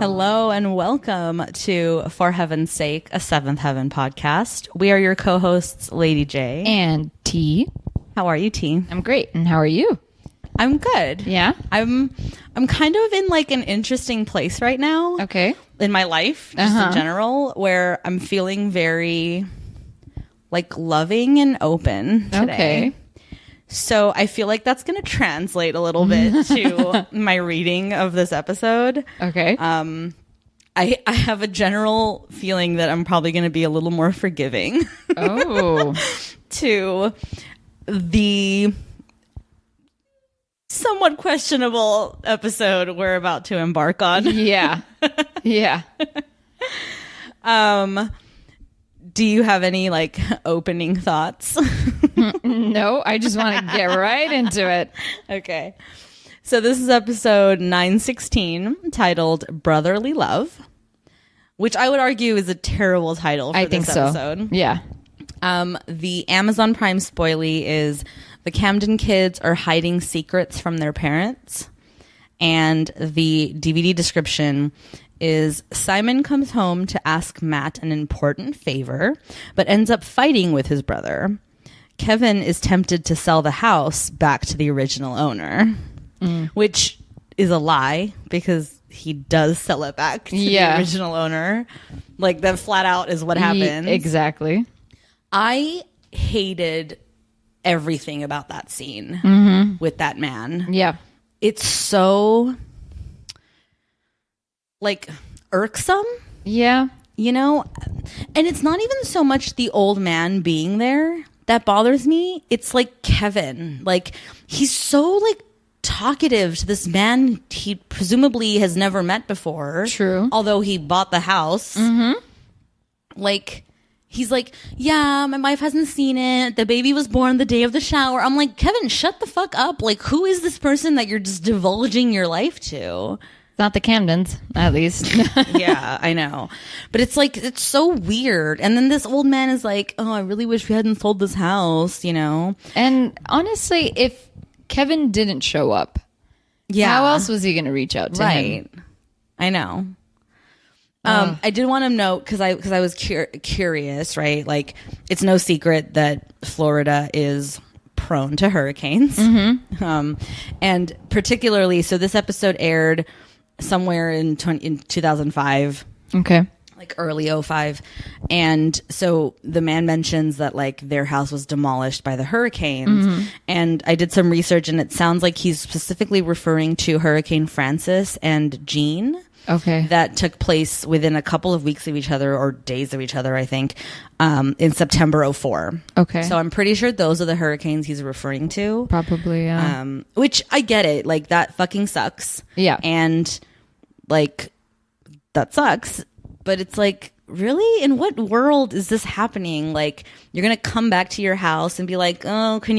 Hello and welcome to For Heaven's Sake, a Seventh Heaven podcast. We are your co-hosts, Lady J. And T. How are you, T? I'm great. And how are you? I'm good. Yeah? I'm kind of in like an interesting place right now. Okay. In my life, just in general, where I'm feeling very like loving and open today. Okay. So I feel like that's going to translate a little bit to my reading of this episode. Okay. I have a general feeling that I'm probably going to be a little more forgiving. Oh. To the somewhat questionable episode we're about to embark on. Yeah. Yeah. Do you have any like opening thoughts? No, I just want to get right into it. Okay. So this is episode 916 titled Brotherly Love, which I would argue is a terrible title for this episode. So. Yeah. The Amazon Prime spoilie is the Camden kids are hiding secrets from their parents. And the DVD description is Simon comes home to ask Matt an important favor, but ends up fighting with his brother. Kevin is tempted to sell the house back to the original owner, which is a lie because he does sell it back to the original owner. Like that flat out is what happens. Exactly. I hated everything about that scene with that man. Yeah. It's so like irksome. Yeah. You know, and it's not even so much the old man being there that bothers me. It's like Kevin, like he's so like talkative to this man he presumably has never met before. True. Although he bought the house. Like he's like, yeah, my wife hasn't seen it. The baby was born the day of the shower. I'm like, Kevin, shut the fuck up. Like, who is this person that you're just divulging your life to? Not the Camdens, at least. Yeah, I know. But it's like, it's so weird. And then this old man is like, oh, I really wish we hadn't sold this house, you know? And honestly, if Kevin didn't show up, how else was he going to reach out to him? I know. I did want to note, because I was curious, right? Like, it's no secret that Florida is prone to hurricanes. And particularly, so this episode aired somewhere in 2005. Okay. Like early 05. And so the man mentions that like their house was demolished by the hurricanes. And I did some research and it sounds like he's specifically referring to Hurricane Francis and Jean. Okay. That took place within a couple of weeks of each other or days of each other, I think, in September 04. Okay. So I'm pretty sure those are the hurricanes he's referring to. Probably, yeah. Which I get it. Like that fucking sucks. Yeah. And like that sucks. But it's like, really? In what world is this happening? Like, you're going to come back to your house and be like, oh, can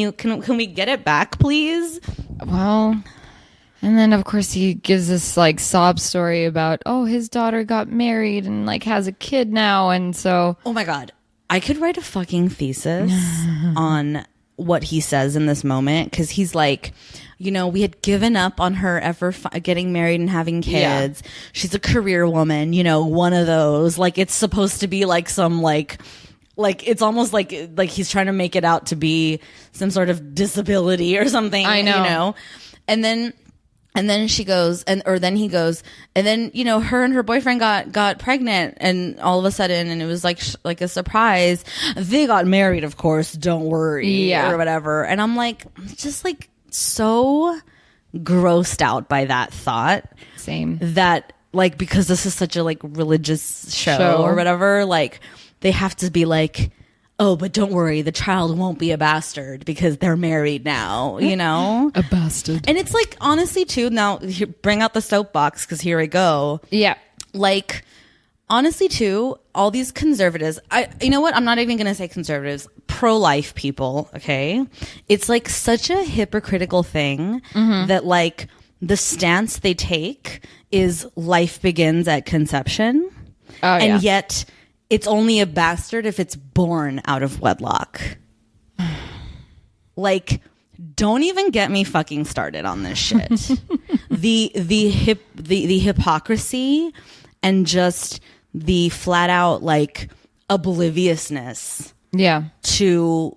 we get it back, please? Well, and then of course he gives this like sob story about, oh, his daughter got married and like has a kid now. And so, oh my God, I could write a fucking thesis on what he says in this moment. Cause he's like, you know, we had given up on her ever getting married and having kids. Yeah. She's a career woman, you know, one of those. Like, it's supposed to be like some like it's almost like he's trying to make it out to be some sort of disability or something. I know. You know? And then she goes, then he goes, and then, you know, her and her boyfriend got pregnant, and all of a sudden, and it was like a surprise. They got married, of course. Don't worry, or whatever. And I'm like, just like so grossed out by that thought. Same. That like because this is such a like religious show or whatever, like they have to be like, oh, but don't worry, the child won't be a bastard because they're married now, you know? A bastard. And it's like, honestly, too, now bring out the soapbox because here I go. Yeah. Like, honestly, too, all these conservatives, you know what? I'm not even going to say conservatives, pro-life people, okay? It's like such a hypocritical thing that like the stance they take is life begins at conception. Oh, yeah. And yet it's only a bastard if it's born out of wedlock. Like, don't even get me fucking started on this shit. the hypocrisy and just the flat out like obliviousness to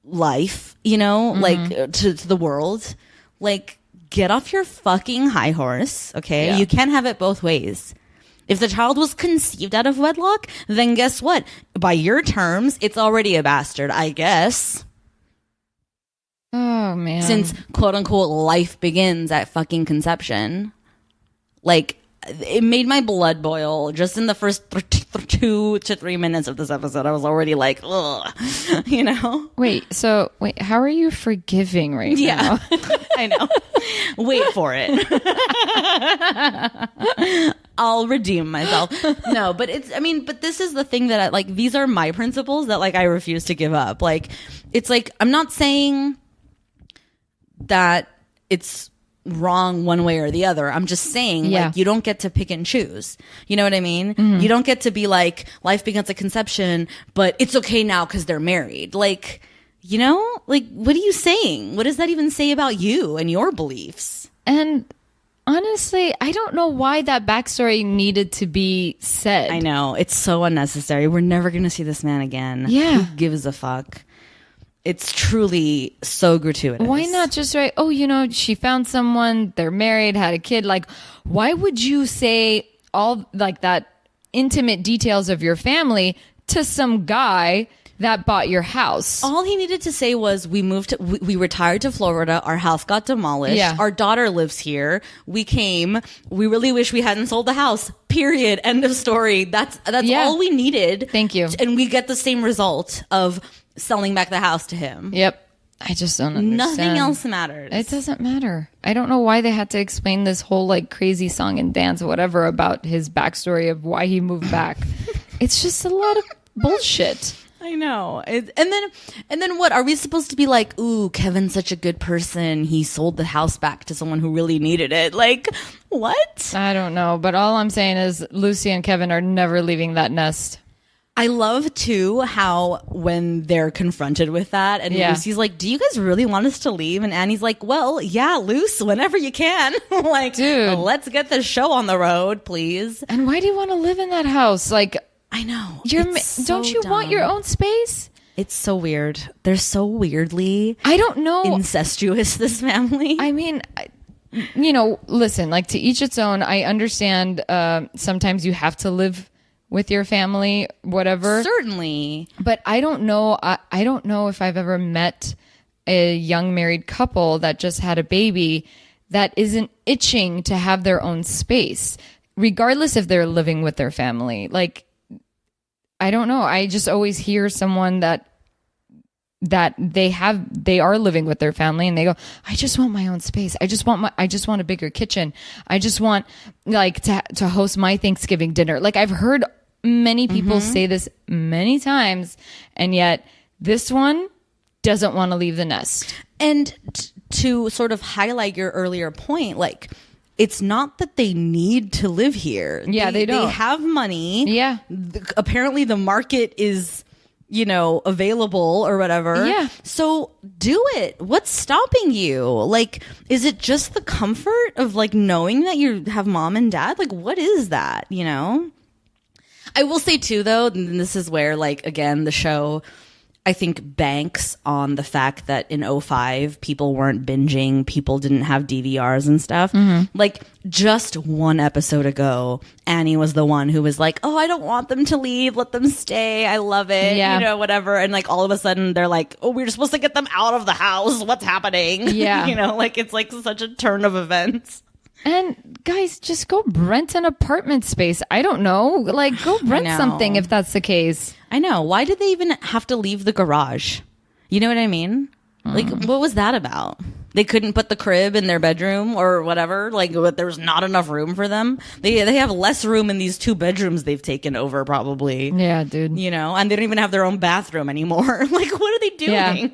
life, you know, like to the world. Like, get off your fucking high horse, okay? You can't have it both ways. If the child was conceived out of wedlock, then guess what? By your terms, it's already a bastard, I guess. Oh, man. Since, quote unquote, life begins at fucking conception. Like, it made my blood boil just in the first 2 to 3 minutes of this episode. I was already like, ugh, you know? Wait, how are you forgiving right now? I know. Wait for it. I'll redeem myself. No, but but this is the thing that these are my principles that like I refuse to give up. Like, it's like, I'm not saying that it's wrong one way or the other. I'm just saying like you don't get to pick and choose. You know what I mean? You don't get to be like life begins at conception, but it's okay now because they're married. Like, you know, like what are you saying? What does that even say about you and your beliefs? And honestly, I don't know why that backstory needed to be said. I know, it's so unnecessary. We're never gonna see this man again. Who gives a fuck? It's truly so gratuitous. Why not just write, oh, you know, she found someone, they're married, had a kid. Like, why would you say all like that intimate details of your family to some guy that bought your house? All he needed to say was, we retired to Florida. Our house got demolished. Yeah. Our daughter lives here. We came. We really wish we hadn't sold the house. Period. End of story. That's all we needed. Thank you. And we get the same result of selling back the house to him. Yep. I just don't understand. Nothing else matters. It doesn't matter. I don't know why they had to explain this whole like crazy song and dance or whatever about his backstory of why he moved back. It's just a lot of bullshit. I know. And then what? Are we supposed to be like, ooh, Kevin's such a good person. He sold the house back to someone who really needed it. Like, what? I don't know. But all I'm saying is Lucy and Kevin are never leaving that nest. I love, too, how when they're confronted with that, and Lucy's like, do you guys really want us to leave? And Annie's like, well, yeah, Luce, whenever you can. Like, dude, let's get the show on the road, please. And why do you want to live in that house? Like, I know. Don't you want your own space? It's so weird. They're so weirdly, I don't know, incestuous, this family. I mean, you know, listen, like to each its own. I understand sometimes you have to live with your family, whatever. Certainly. But I don't know. I don't know if I've ever met a young married couple that just had a baby that isn't itching to have their own space, regardless if they're living with their family. Like, I don't know. I just always hear someone that they are living with their family and they go, I just want my own space. I just want a bigger kitchen. I just want like to host my Thanksgiving dinner. Like, I've heard many people say this many times, and yet this one doesn't want to leave the nest. And to sort of highlight your earlier point, like, it's not that they need to live here. Yeah, they don't. They have money. Yeah. Apparently the market is, you know, available or whatever. Yeah. So do it. What's stopping you? Like, is it just the comfort of like knowing that you have mom and dad? Like, what is that, you know? I will say too, though, and this is where, like, again, the show, I think, banks on the fact that in 2005, people weren't binging, people didn't have DVRs and stuff. Like, just one episode ago, Annie was the one who was like, oh, I don't want them to leave, let them stay, I love it, you know, whatever. And, like, all of a sudden, they're like, oh, we're supposed to get them out of the house, what's happening? Yeah. You know, like, it's, like, such a turn of events. And guys, just go rent an apartment space. I don't know. Like, go rent something if that's the case. I know. Why did they even have to leave the garage? You know what I mean? Like, what was that about? They couldn't put the crib in their bedroom or whatever? Like, there was not enough room for them? They have less room in these 2 bedrooms they've taken over, probably. Yeah, dude. You know? And they don't even have their own bathroom anymore. Like, what are they doing? Yeah.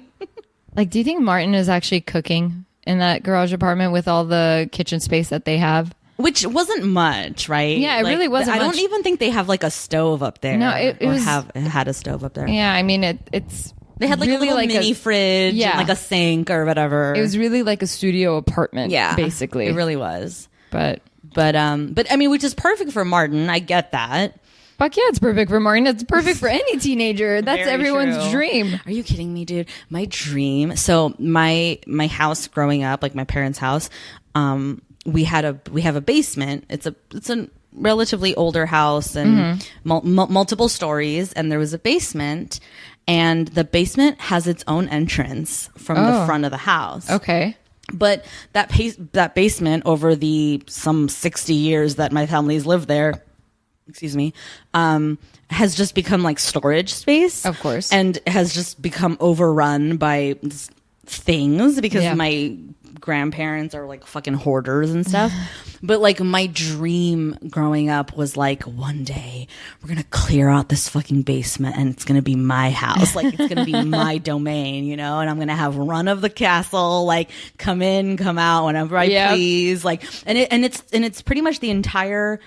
Like, do you think Martin is actually cooking in that garage apartment with all the kitchen space that they have? Which wasn't much, right? Yeah, it really wasn't much. I don't even think they have like a stove up there. No, it was had a stove up there. Yeah, I mean it's They had like really a little like mini fridge Yeah. and like a sink or whatever. It was really like a studio apartment. Yeah, basically. it really was. But I mean, which is perfect for Martin. I get that. fuck yeah, it's perfect for Martin. It's perfect for any teenager. That's Very everyone's true. dream. Are you kidding me, dude? My dream. So my house growing up, like my parents' house, we have a basement. It's a relatively older house and multiple stories, and there was a basement, and the basement has its own entrance from the front of the house. Okay. But that basement, over the some 60 years that my family's lived there, excuse me, has just become like storage space. Of course. And has just become overrun by things because my grandparents are like fucking hoarders and stuff. But like my dream growing up was like, one day we're gonna clear out this fucking basement and it's gonna be my house. Like it's gonna be my domain, you know, and I'm gonna have run of the castle, like come in, come out whenever I please. Like and it's pretty much the entire,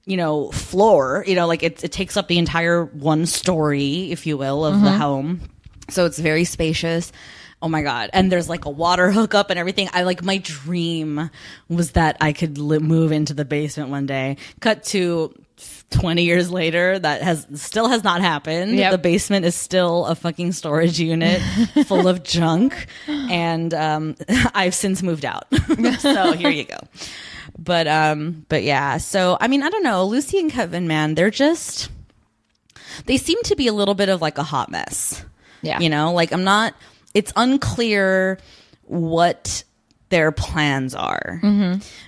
you know, floor, you know, like it takes up the entire one story, if you will, of the home. So it's very spacious. Oh my God. And there's like a water hookup and everything. My dream was that I could move into the basement one day. Cut to 20 years later, that still has not happened. Yep. The basement is still a fucking storage unit full of junk. And I've since moved out. So here you go. But yeah. So, I mean, I don't know. Lucy and Kevin, man, they seem to be a little bit of like a hot mess. Yeah. You know, like it's unclear what their plans are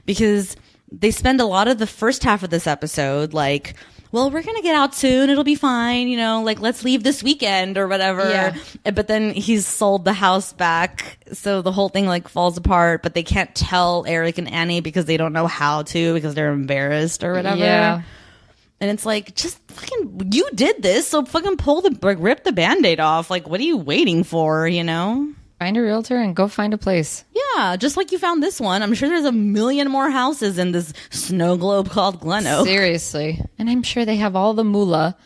because they spend a lot of the first half of this episode like, well, we're going to get out soon. It'll be fine. You know, like let's leave this weekend or whatever. Yeah. But then he's sold the house back. So the whole thing like falls apart, but they can't tell Eric and Annie because they don't know how to, because they're embarrassed or whatever. Yeah. And it's like, just fucking, you did this, so fucking rip the Band-Aid off. Like, what are you waiting for, you know? Find a realtor and go find a place. Yeah, just like you found this one. I'm sure there's a million more houses in this snow globe called Glen Oak. Seriously. And I'm sure they have all the moolah.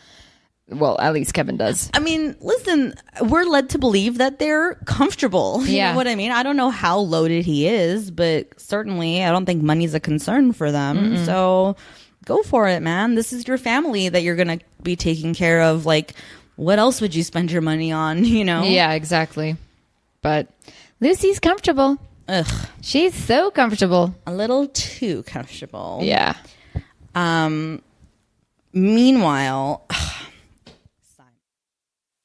Well, at least Kevin does. I mean, listen, we're led to believe that they're comfortable. You know what I mean? I don't know how loaded he is, but certainly I don't think money's a concern for them. So go for it, man. This is your family that you're going to be taking care of. Like, what else would you spend your money on, you know? Yeah, exactly. But Lucy's comfortable. Ugh. She's so comfortable. A little too comfortable. Yeah. Meanwhile,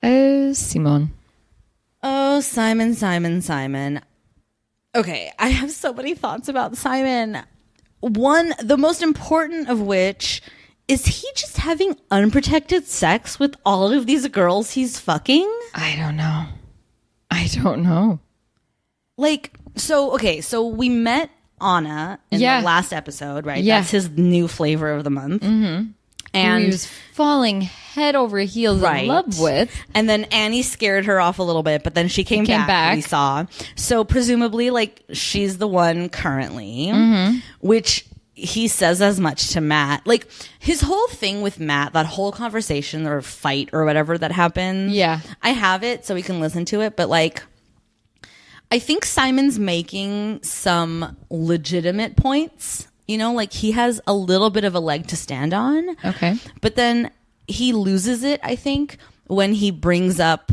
Oh, Simon. oh, Simon. Okay, I have so many thoughts about Simon. One, the most important of which is he just having unprotected sex with all of these girls he's fucking? I don't know. Like, so we met Anna in the last episode, right? Yeah. That's his new flavor of the month. Mm-hmm. And he was falling head over heels in love with. And then Annie scared her off a little bit, but then she came back. We saw. So presumably, like, she's the one currently, which he says as much to Matt. Like, his whole thing with Matt, that whole conversation or fight or whatever that happened. Yeah. I have it so we can listen to it, but like, I think Simon's making some legitimate points. You know, like he has a little bit of a leg to stand on. Okay. But then he loses it, I think, when he brings up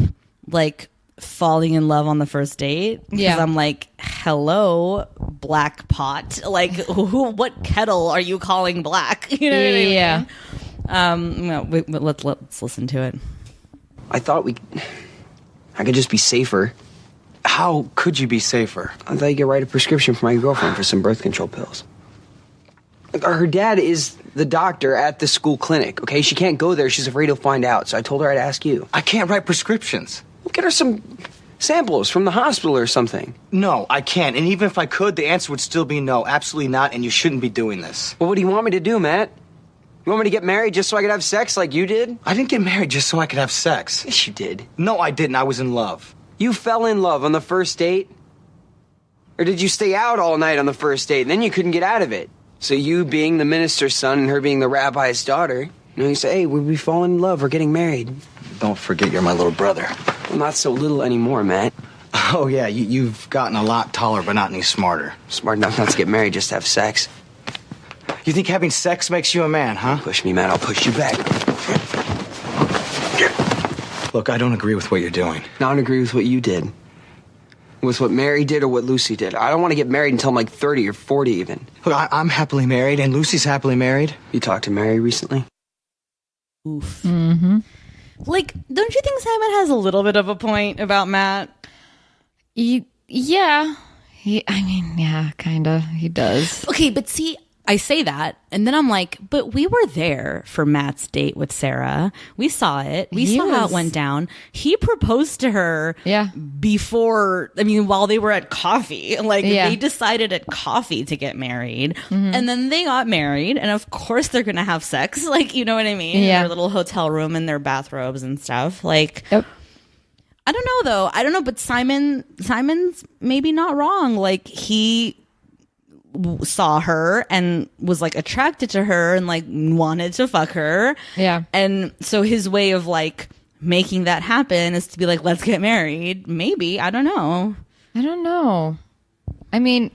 like falling in love on the first date. Yeah. Because I'm like, hello, black pot. Like, what kettle are you calling black? You know what I mean? No, let's listen to it. I thought I could just be safer. How could you be safer? I thought you could write a prescription for my girlfriend for some birth control pills. Her dad is the doctor at the school clinic, okay? She can't go there. She's afraid he'll find out. So I told her I'd ask you. I can't write prescriptions. We'll get her some samples from the hospital or something. No, I can't. And even if I could, the answer would still be no. Absolutely not, and you shouldn't be doing this. Well, what do you want me to do, Matt? You want me to get married just so I could have sex like you did? I didn't get married just so I could have sex. Yes, you did. No, I didn't. I was in love. You fell in love on the first date? Or did you stay out all night on the first date and then you couldn't get out of it? So you being the minister's son and her being the rabbi's daughter, you know, you say, hey, we fallen in love, we're getting married. Don't forget you're my little brother. I'm not so little anymore, Matt. Oh, yeah, you've gotten a lot taller, but not any smarter. Smart enough not to get married, just to have sex. You think having sex makes you a man, huh? Push me, Matt. I'll push you back. Look, I don't agree with what you're doing. I don't agree with what you did. With what Mary did or what Lucy did. I don't want to get married until I'm like 30 or 40 even. Look, I'm happily married, and Lucy's happily married. You talked to Mary recently? Oof. Like, don't you think Simon has a little bit of a point about Matt? Yeah. Yeah, kind of. He does. Okay, but see, I say that, and then I'm like, but we were there for Matt's date with Sarah. We saw it. We saw how it went down. He proposed to her before, while they were at coffee. Like, they decided at coffee to get married. And then they got married, and of course they're going to have sex. Like, you know what I mean? Yeah. In their little hotel room in their bathrobes and stuff. Like, Yep. I don't know, though. I don't know, but Simon's maybe not wrong. Like, he saw her and was like attracted to her and like wanted to fuck her. Yeah. And so his way of like making that happen is to be like, let's get married. Maybe. I don't know. I mean,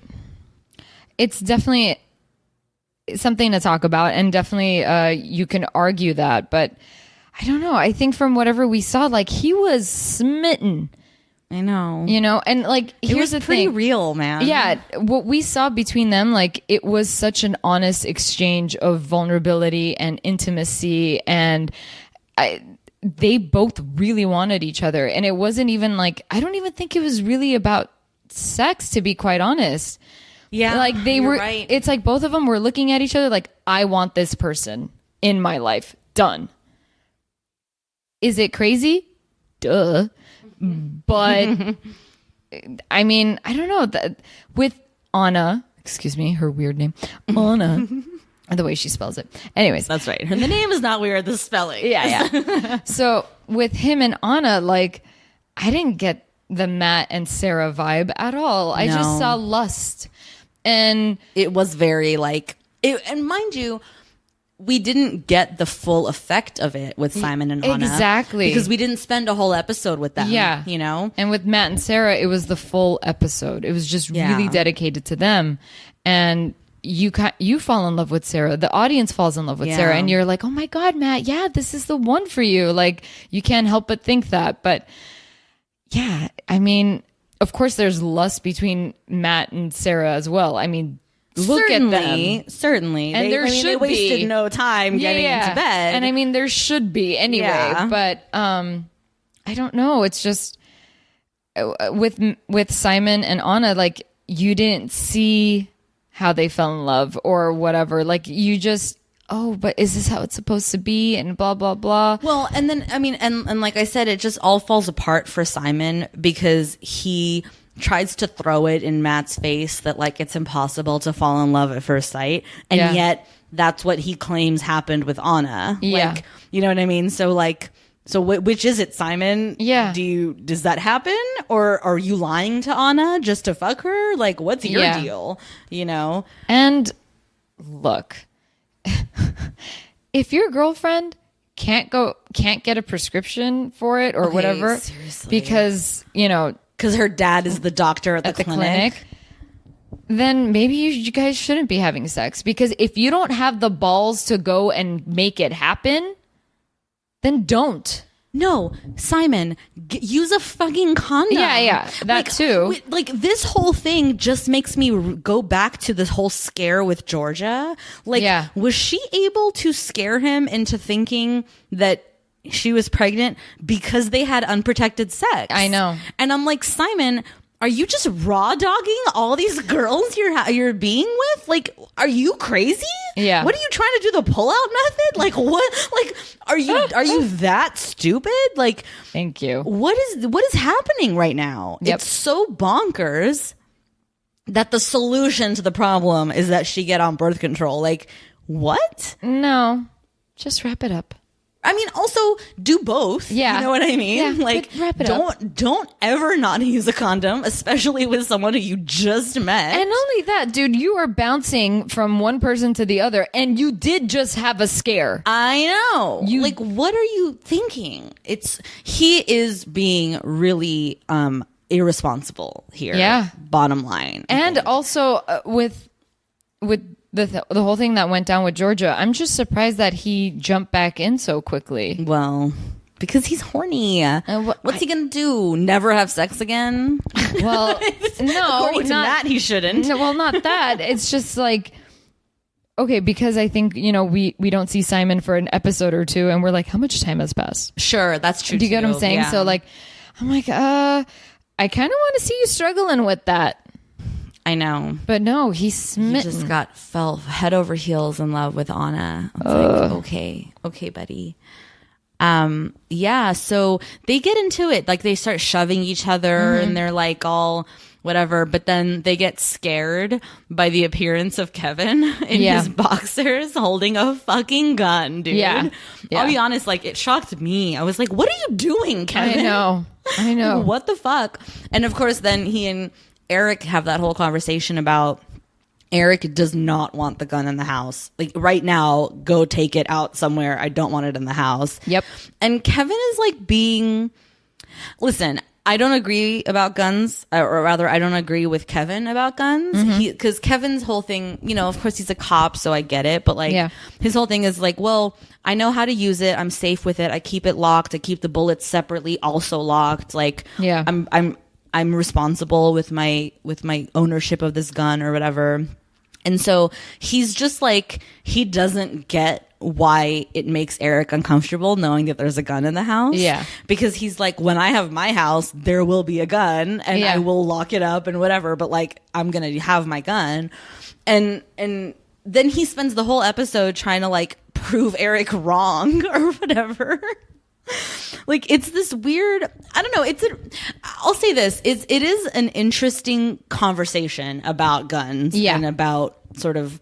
it's definitely something to talk about, and definitely you can argue that, but I don't know. I think from whatever we saw, like, he was smitten. I know. You know, and like, here's the pretty thing. real, man. Yeah, what we saw between them, like, it was such an honest exchange of vulnerability and intimacy, and they both really wanted each other. And it wasn't even like, I don't even think it was really about sex, to be quite honest. Yeah, like they were. Right. It's like both of them were looking at each other like, I want this person in my life. Done. Is it crazy? Duh. But I mean, I don't know. With Anna, excuse me, her weird name, Anna, the way she spells it. Anyways, that's right. The name is not weird. The spelling. Yeah. So with him and Anna, like, I didn't get the Matt and Sarah vibe at all. I just saw lust, and it was very like it. And mind you, we didn't get the full effect of it with Simon and Anna. Exactly. Because we didn't spend a whole episode with them. Yeah. You know? And with Matt and Sarah, it was the full episode. It was just really dedicated to them. And you fall in love with Sarah. The audience falls in love with Sarah. And you're like, oh my God, Matt, yeah, this is the one for you. Like, you can't help but think that. But yeah, I mean, of course there's lust between Matt and Sarah as well. I mean, look at them. Certainly. And they wasted no time getting into bed. And I mean, there should be anyway. Yeah. But I don't know. It's just with Simon and Anna, like, you didn't see how they fell in love or whatever. Like, you just, oh, but is this how it's supposed to be? And blah, blah, blah. Well, and then, I mean, and like I said, it just all falls apart for Simon because he tries to throw it in Matt's face that like it's impossible to fall in love at first sight, and yet that's what he claims happened with Anna. Yeah. Like, you know what I mean? So like, which is it, Simon? Yeah. Does that happen, or are you lying to Anna just to fuck her? Like, what's your deal? You know? And look, if your girlfriend can't get a prescription for it or whatever, seriously. because, you know, because her dad is the doctor at the clinic, then maybe you guys shouldn't be having sex. Because if you don't have the balls to go and make it happen, then don't. No, Simon, use a fucking condom. Yeah, that too. Like, this whole thing just makes me go back to this whole scare with Georgia. Like, was she able to scare him into thinking that she was pregnant because they had unprotected sex? I know. And I'm like, Simon, are you just raw dogging all these girls you're being with? Like, are you crazy? Yeah. What are you trying to do, the pull-out method? Like, what? Like, are you that stupid? Like, thank you. What is happening right now? Yep. It's so bonkers that the solution to the problem is that she get on birth control. Like, what? No, just wrap it up. I mean, also do both. Yeah. You know what I mean? Yeah, like, but wrap it up. don't ever not use a condom, especially with someone who you just met. And not only that, dude, you are bouncing from one person to the other, and you did just have a scare. I know. Like, what are you thinking? He is being really irresponsible here. Yeah. Bottom line. And also with the whole thing that went down with Georgia, I'm just surprised that he jumped back in so quickly. Well, because he's horny. What's he gonna do? Never have sex again? Well, no, According to that, he shouldn't. No, well, not that. It's just like, okay, because I think, we don't see Simon for an episode or two, and we're like, how much time has passed? Sure, that's true. Do you get what I'm saying? Yeah. So like, I'm like, I kind of want to see you struggling with that. I know. But no, he's smitten. He just fell head over heels in love with Anna. It's like, okay, buddy. Yeah, so they get into it. Like, they start shoving each other and they're like all whatever, but then they get scared by the appearance of Kevin in his boxers holding a fucking gun, dude. Yeah. I'll be honest, like, it shocked me. I was like, what are you doing, Kevin? I know. What the fuck? And of course, then he and Eric have that whole conversation about Eric does not want the gun in the house. Like, right now, go take it out somewhere. I don't want it in the house. Yep. And Kevin is like listen, I don't agree about guns, or rather, I don't agree with Kevin about guns. Because Kevin's whole thing, of course, he's a cop, so I get it. But like, his whole thing is like, well, I know how to use it. I'm safe with it. I keep it locked. I keep the bullets separately, also locked. Like, I'm responsible with my ownership of this gun or whatever. And so he's just like, he doesn't get why it makes Eric uncomfortable knowing that there's a gun in the house. Yeah. Because he's like, when I have my house, there will be a gun and I will lock it up and whatever, but like, I'm going to have my gun. And then he spends the whole episode trying to like prove Eric wrong or whatever. Like, it's this weird, I don't know, I'll say this, it is an interesting conversation about guns and about sort of,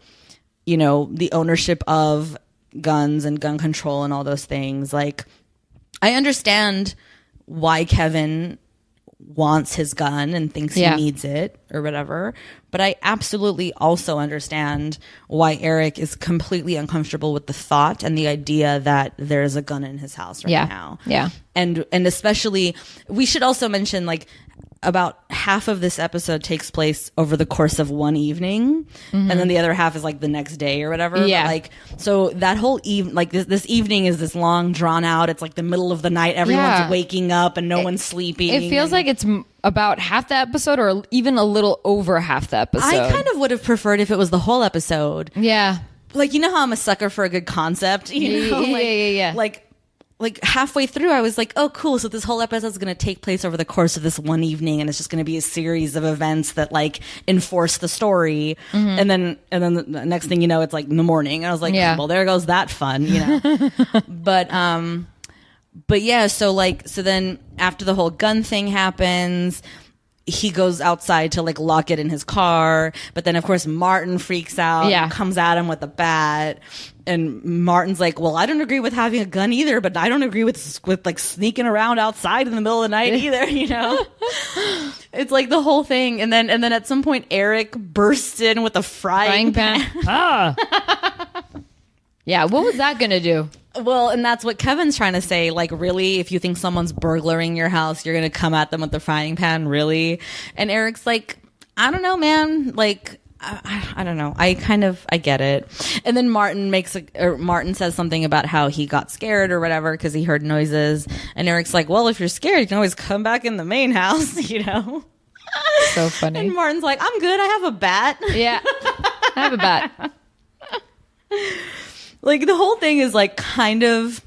the ownership of guns and gun control and all those things. Like, I understand why Kevin wants his gun and thinks he needs it or whatever, but I absolutely also understand why Eric is completely uncomfortable with the thought and the idea that there's a gun in his house right now. Yeah. And especially, we should also mention, like, about half of this episode takes place over the course of one evening, and then the other half is like the next day or whatever. Yeah. But like, so that whole this evening is this long drawn out. It's like the middle of the night. Everyone's waking up and no one's sleeping. It feels like it's about half the episode, or even a little over half the episode. I kind of would have preferred if it was the whole episode. Yeah. Like, how I'm a sucker for a good concept. Yeah. Like halfway through, I was like, oh, cool. So this whole episode is going to take place over the course of this one evening. And it's just going to be a series of events that like enforce the story. And then the next thing you know, it's like in the morning. And I was like, well, there goes that fun, but yeah. So then after the whole gun thing happens, he goes outside to like lock it in his car. But then of course Martin freaks out, and comes at him with a bat. And Martin's like, well, I don't agree with having a gun either, but I don't agree with like sneaking around outside in the middle of the night either, It's like the whole thing. And then at some point Eric bursts in with a frying pan. Yeah, what was that gonna do? Well, and that's what Kevin's trying to say. Like, really, if you think someone's burglaring your house, you're going to come at them with the frying pan? Really? And Eric's like, I don't know, man. Like, I don't know. I get it. And then Martin says something about how he got scared or whatever because he heard noises. And Eric's like, well, if you're scared, you can always come back in the main house, So funny. And Martin's like, I'm good. I have a bat. Yeah, I have a bat. Like, the whole thing is like kind of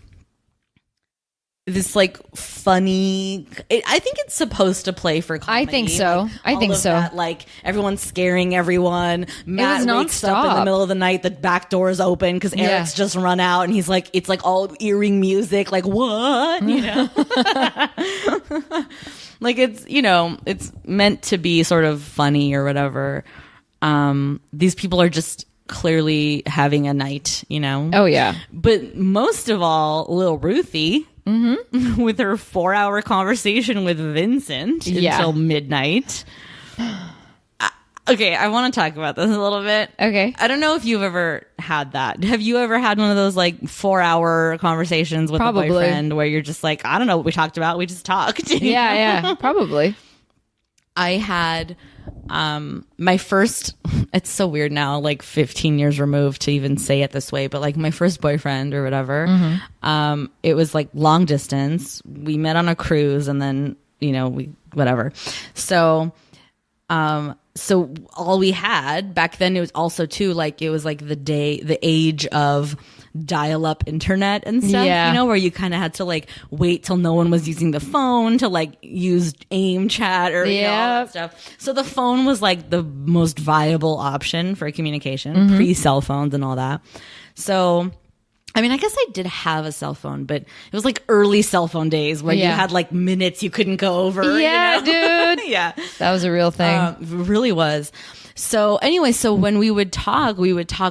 this like funny. I think it's supposed to play for comedy. I think so. That, like, everyone's scaring everyone. Matt wakes up in the middle of the night. The back door is open because Eric's just run out, and he's like, it's like all earring music. Like, what? Like, it's it's meant to be sort of funny or whatever. These people are just clearly having a night, you know? Oh, yeah. But most of all, little Ruthie with her 4-hour conversation with Vincent until midnight. Okay, I want to talk about this a little bit. Okay. I don't know if you've ever had that. Have you ever had one of those like 4-hour conversations with a boyfriend where you're just like, I don't know what we talked about. We just talked. Yeah, probably. I had my first, it's so weird now, like 15 years removed to even say it this way, but like my first boyfriend or whatever, it was like long distance. We met on a cruise and then, you know, whatever. So all we had back then, it was also too like, it was like the age of dial-up internet and stuff, you know, where you kind of had to like wait till no one was using the phone to like use AIM chat or you know, all that stuff. So the phone was like the most viable option for communication, pre-cell phones and all that. So I mean, I guess I did have a cell phone, but it was like early cell phone days where you had like minutes you couldn't go over. Yeah, you know? dude. Yeah. That was a real thing. It really was. So anyway, so when we would talk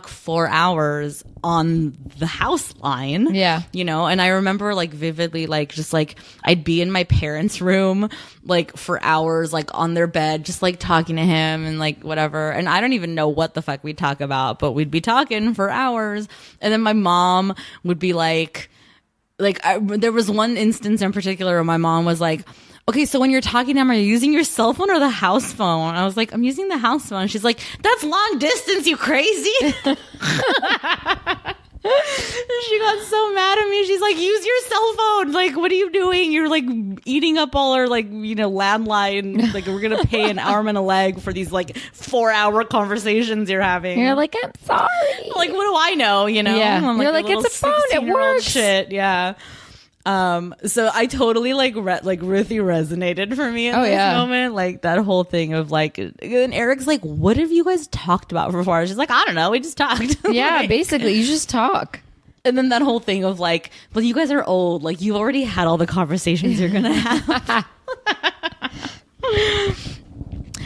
4 hours on the house line. Yeah. You know, and I remember like vividly, like just like I'd be in my parents' room like for hours, like on their bed, just like talking to him and like whatever. And I don't even know what the fuck we'd talk about, but we'd be talking for hours. And then my mom would be like there was one instance in particular where my mom was like, okay, so when you're talking to him, are you using your cell phone or the house phone? I was like, I'm using the house phone. She's like, that's long distance, you crazy. She got so mad at me. She's like, use your cell phone. Like, what are you doing? You're like eating up all our like, you know, landline. Like, we're going to pay an arm and a leg for these like 4-hour conversations you're having. You're like, I'm sorry. Like, what do I know? You know? Yeah. I'm You're like, it's a phone. It works. Shit. Yeah. So I totally like Ruthie resonated for me in this moment, like that whole thing of like, and Eric's like, what have you guys talked about for 4 hours? She's like, I don't know, we just talked. Yeah, like, basically you just talk. And then that whole thing of like, well, you guys are old, like you've already had all the conversations you're gonna have.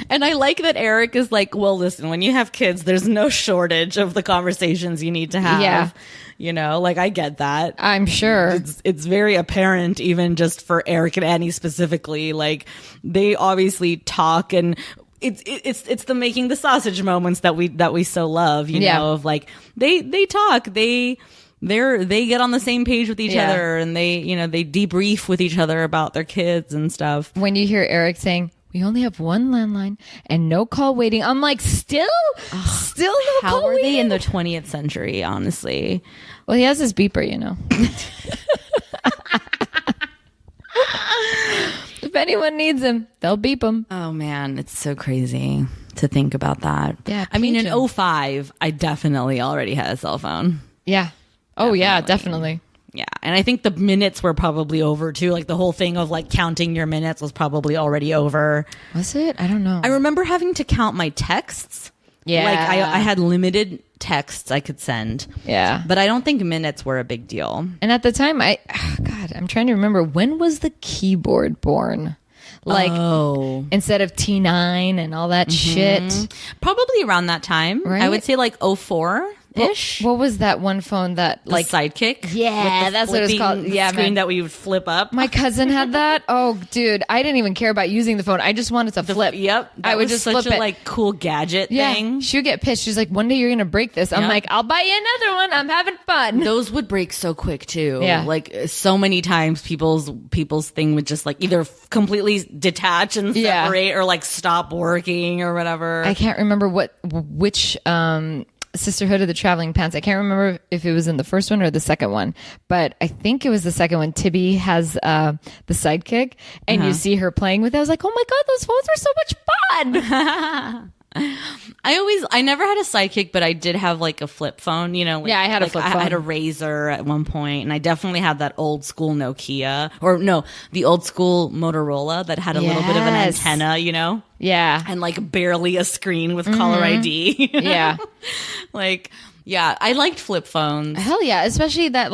And I like that Eric is like, well, listen, when you have kids, there's no shortage of the conversations you need to have. Yeah. You know, like I get that. I'm sure. It's very apparent, even just for Eric and Annie specifically. Like they obviously talk, and it's the making the sausage moments that we so love. You know, of like they talk, they get on the same page with each other, and they debrief with each other about their kids and stuff. When you hear Eric saying, we only have one landline and no call waiting, I'm like, still no How call are waiting? they in the 20th century, honestly? Well, he has his beeper, you know. If anyone needs him, they'll beep him. Oh man, it's so crazy to think about that. Yeah, I mean, in pigeon. 05, I definitely already had a cell phone. Yeah. Oh, yeah, definitely. Yeah, and I think the minutes were probably over too. Like the whole thing of like counting your minutes was probably already over. Was it? I don't know. I remember having to count my texts. Yeah. Like I had limited texts I could send. Yeah. But I don't think minutes were a big deal. And at the time, I'm trying to remember, when was the keyboard born? Like, instead of T9 and all that shit. Probably around that time. Right? I would say like 04. Ish. What was that one phone that Like Sidekick? Yeah, with the that's what it's called. flipping Yeah, screen man. that we would flip up. My cousin had that. Oh, dude, I didn't even care about using the phone. I just wanted to flip. Yep. That I would was just such flip a it. like cool gadget thing. She would get pissed. She's like, one day you're gonna break this. I'm Yep. like, I'll buy you another one. I'm having fun. Those would break so quick too. Yeah. Like so many times people's thing would just like either completely detach and separate or like stop working or whatever. I can't remember which Sisterhood of the Traveling Pants. I can't remember if it was in the first one or the second one, but I think it was the second one. Tibby has the Sidekick, and you see her playing with it. I was like, oh my god, those phones are so much fun. I never had a Sidekick, but I did have like a flip phone, you know. Like, Yeah, I had a like, flip I had a phone. Razor at one point, and I definitely had that old school Nokia, or no, the old school Motorola that had a little bit of an Yes. antenna, you know, Yeah. and like barely a screen with caller ID. Yeah. Like, yeah, I liked flip phones. Hell yeah. Especially that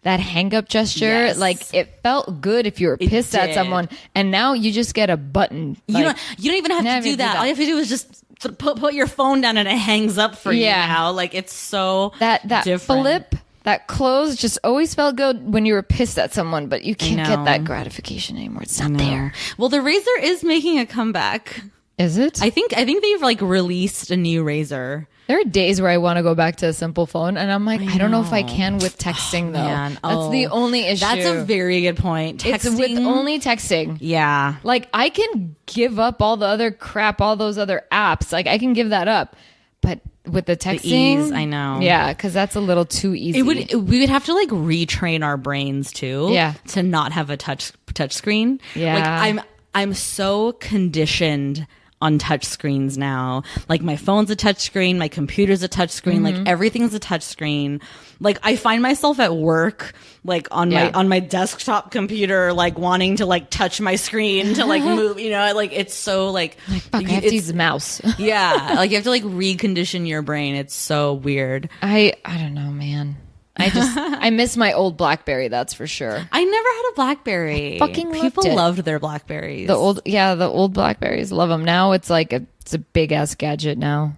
hang up gesture. Yes. Like, it felt good if you were pissed at did. someone. And now you just get a button. You don't even have to do that. All you have to do is just put your phone down and it hangs up for you Yeah. now. Like, it's so That different. flip, that close just always felt good when you were pissed at someone, but you can't get know. that gratification anymore. It's not there. Well, the razor is making a comeback. Is it? I think they've like released a new razor. There are days where I want to go back to a simple phone, and I'm like, I don't know if I can with texting, though. Man. That's the only issue. That's a very good point. It's with only texting. Yeah. Like, I can give up all the other crap, all those other apps. Like, I can give that up. But with the texting, ease, I know. Yeah, because that's a little too easy. We would have to like retrain our brains too. Yeah. To not have a touch screen. Yeah. Like I'm so conditioned on touch screens now. Like, my phone's a touch screen, my computer's a touch screen, like everything's a touch screen. Like, I find myself at work, like on my desktop computer, like wanting to like touch my screen to like move, like it's so like fuck, I have to use the mouse. Yeah. Like, you have to like recondition your brain. It's so weird. I don't know, man. I miss my old BlackBerry, that's for sure. I never had a BlackBerry. Fucking loved People it. loved their BlackBerries. The old BlackBerries, love them. Now it's like it's a big ass gadget now.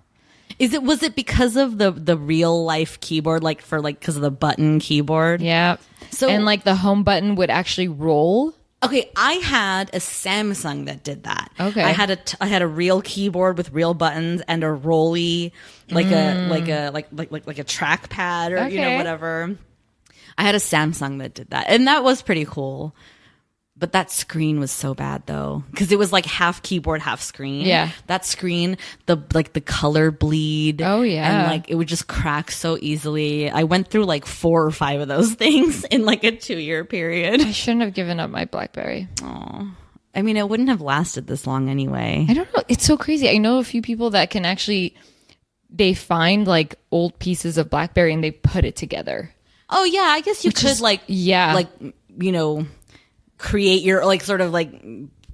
Was it because of the real life keyboard, like because of the button keyboard? Yeah. So- and like the home button would actually roll. Okay, I had a Samsung that did that. Okay. I had a real keyboard with real buttons and a rolly, like a trackpad or Okay. whatever. I had a Samsung that did that, and that was pretty cool. But that screen was so bad though, because it was like half keyboard, half screen. Yeah. That screen, the color bleed. Oh, yeah. And like it would just crack so easily. I went through like 4 or 5 of those things in like a 2-year period. I shouldn't have given up my BlackBerry. I mean, it wouldn't have lasted this long anyway. I don't know. It's so crazy. I know a few people that can actually, they find like old pieces of BlackBerry and they put it together. Oh, yeah, I guess you could create your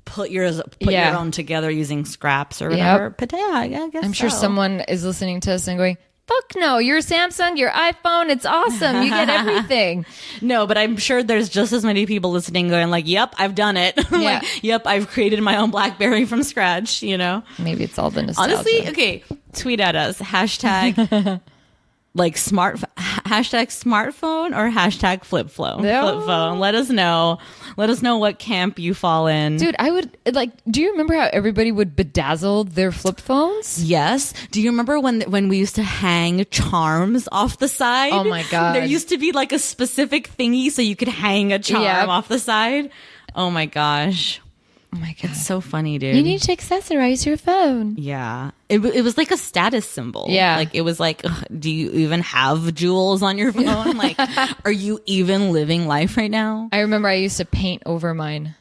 put your own together using scraps or whatever. Yep. But yeah, I guess I'm sure so. someone is listening to us and going, fuck no, your Samsung, your iPhone, it's awesome. You get everything. No, but I'm sure there's just as many people listening going like, yep, I've done it. Yeah. Like, yep, I've created my own BlackBerry from scratch, Maybe it's all the nostalgia. Honestly, okay, tweet at us. Hashtag hashtag smartphone or hashtag flip phone. Flip phone. Let us know. Let us know what camp you fall in. Dude, I would do you remember how everybody would bedazzle their flip phones? Yes. Do you remember when we used to hang charms off the side? Oh my God. There used to be like a specific thingy so you could hang a charm Yep. off the side. Oh my gosh. Oh my God. It's so funny, dude. You need to accessorize your phone. Yeah. It was like a status symbol. Yeah. Like it was like, ugh, do you even have jewels on your phone? Like, are you even living life right now? I remember I used to paint over mine.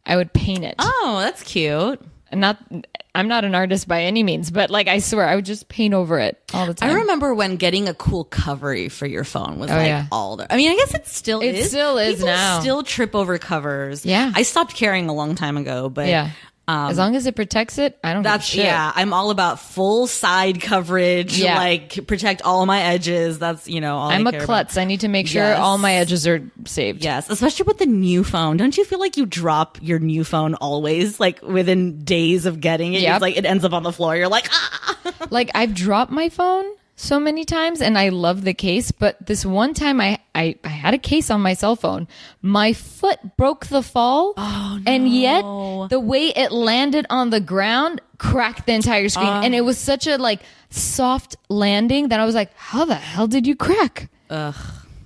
I would paint it. Oh, that's cute. I'm not an artist by any means, but like I swear I would just paint over it all the time. I remember when getting a cool cover for your phone was yeah. all the. I mean, I guess it still is. It still is People now. Still trip over covers. Yeah. I stopped caring a long time ago, but yeah. As long as it protects it, I don't give a shit. Yeah, I'm all about full side coverage. Yeah. Like protect all my edges. That's all I'm I a care klutz. about. I need to make sure Yes. all my edges are saved. Yes, especially with the new phone. Don't you feel like you drop your new phone always, like within days of getting it? Yep. It's like it ends up on the floor. You're like, ah. Like I've dropped my phone so many times and I love the case, but this one time I had a case on my cell phone. My foot broke the fall. Oh, no. And yet the way it landed on the ground cracked the entire screen. And it was such a soft landing that I was like, how the hell did you crack? Ugh.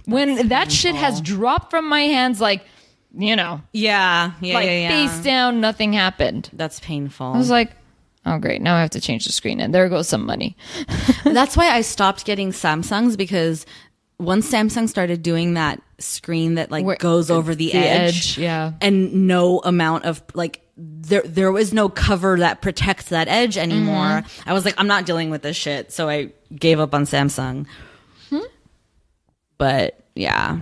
When that shit has dropped from my hands, Yeah. face down, nothing happened. That's painful. I was like, oh great, now I have to change the screen and there goes some money. That's why I stopped getting Samsungs, because once Samsung started doing that screen that goes over the edge, yeah. and no amount of there was no cover that protects that edge anymore. I was like, I'm not dealing with this shit, so I gave up on Samsung. But yeah,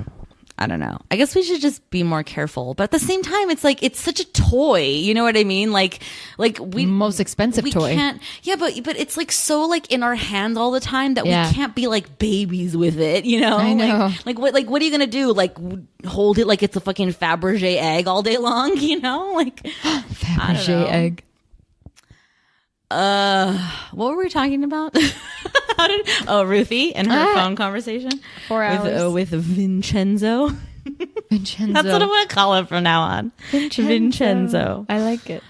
I don't know. I guess we should just be more careful. But at the same time, it's like it's such a toy. You know what I mean? Like we Most expensive we toy. Can't, yeah, but it's so in our hands all the time that Yeah. we can't be like babies with it. I know. What are you gonna do? Hold it like it's a fucking Fabergé egg all day long? Fabergé egg. What were we talking about? Ruthie and her phone conversation 4 hours with Vincenzo. Vincenzo. That's what I'm gonna call it from now on. Vincenzo. I like it.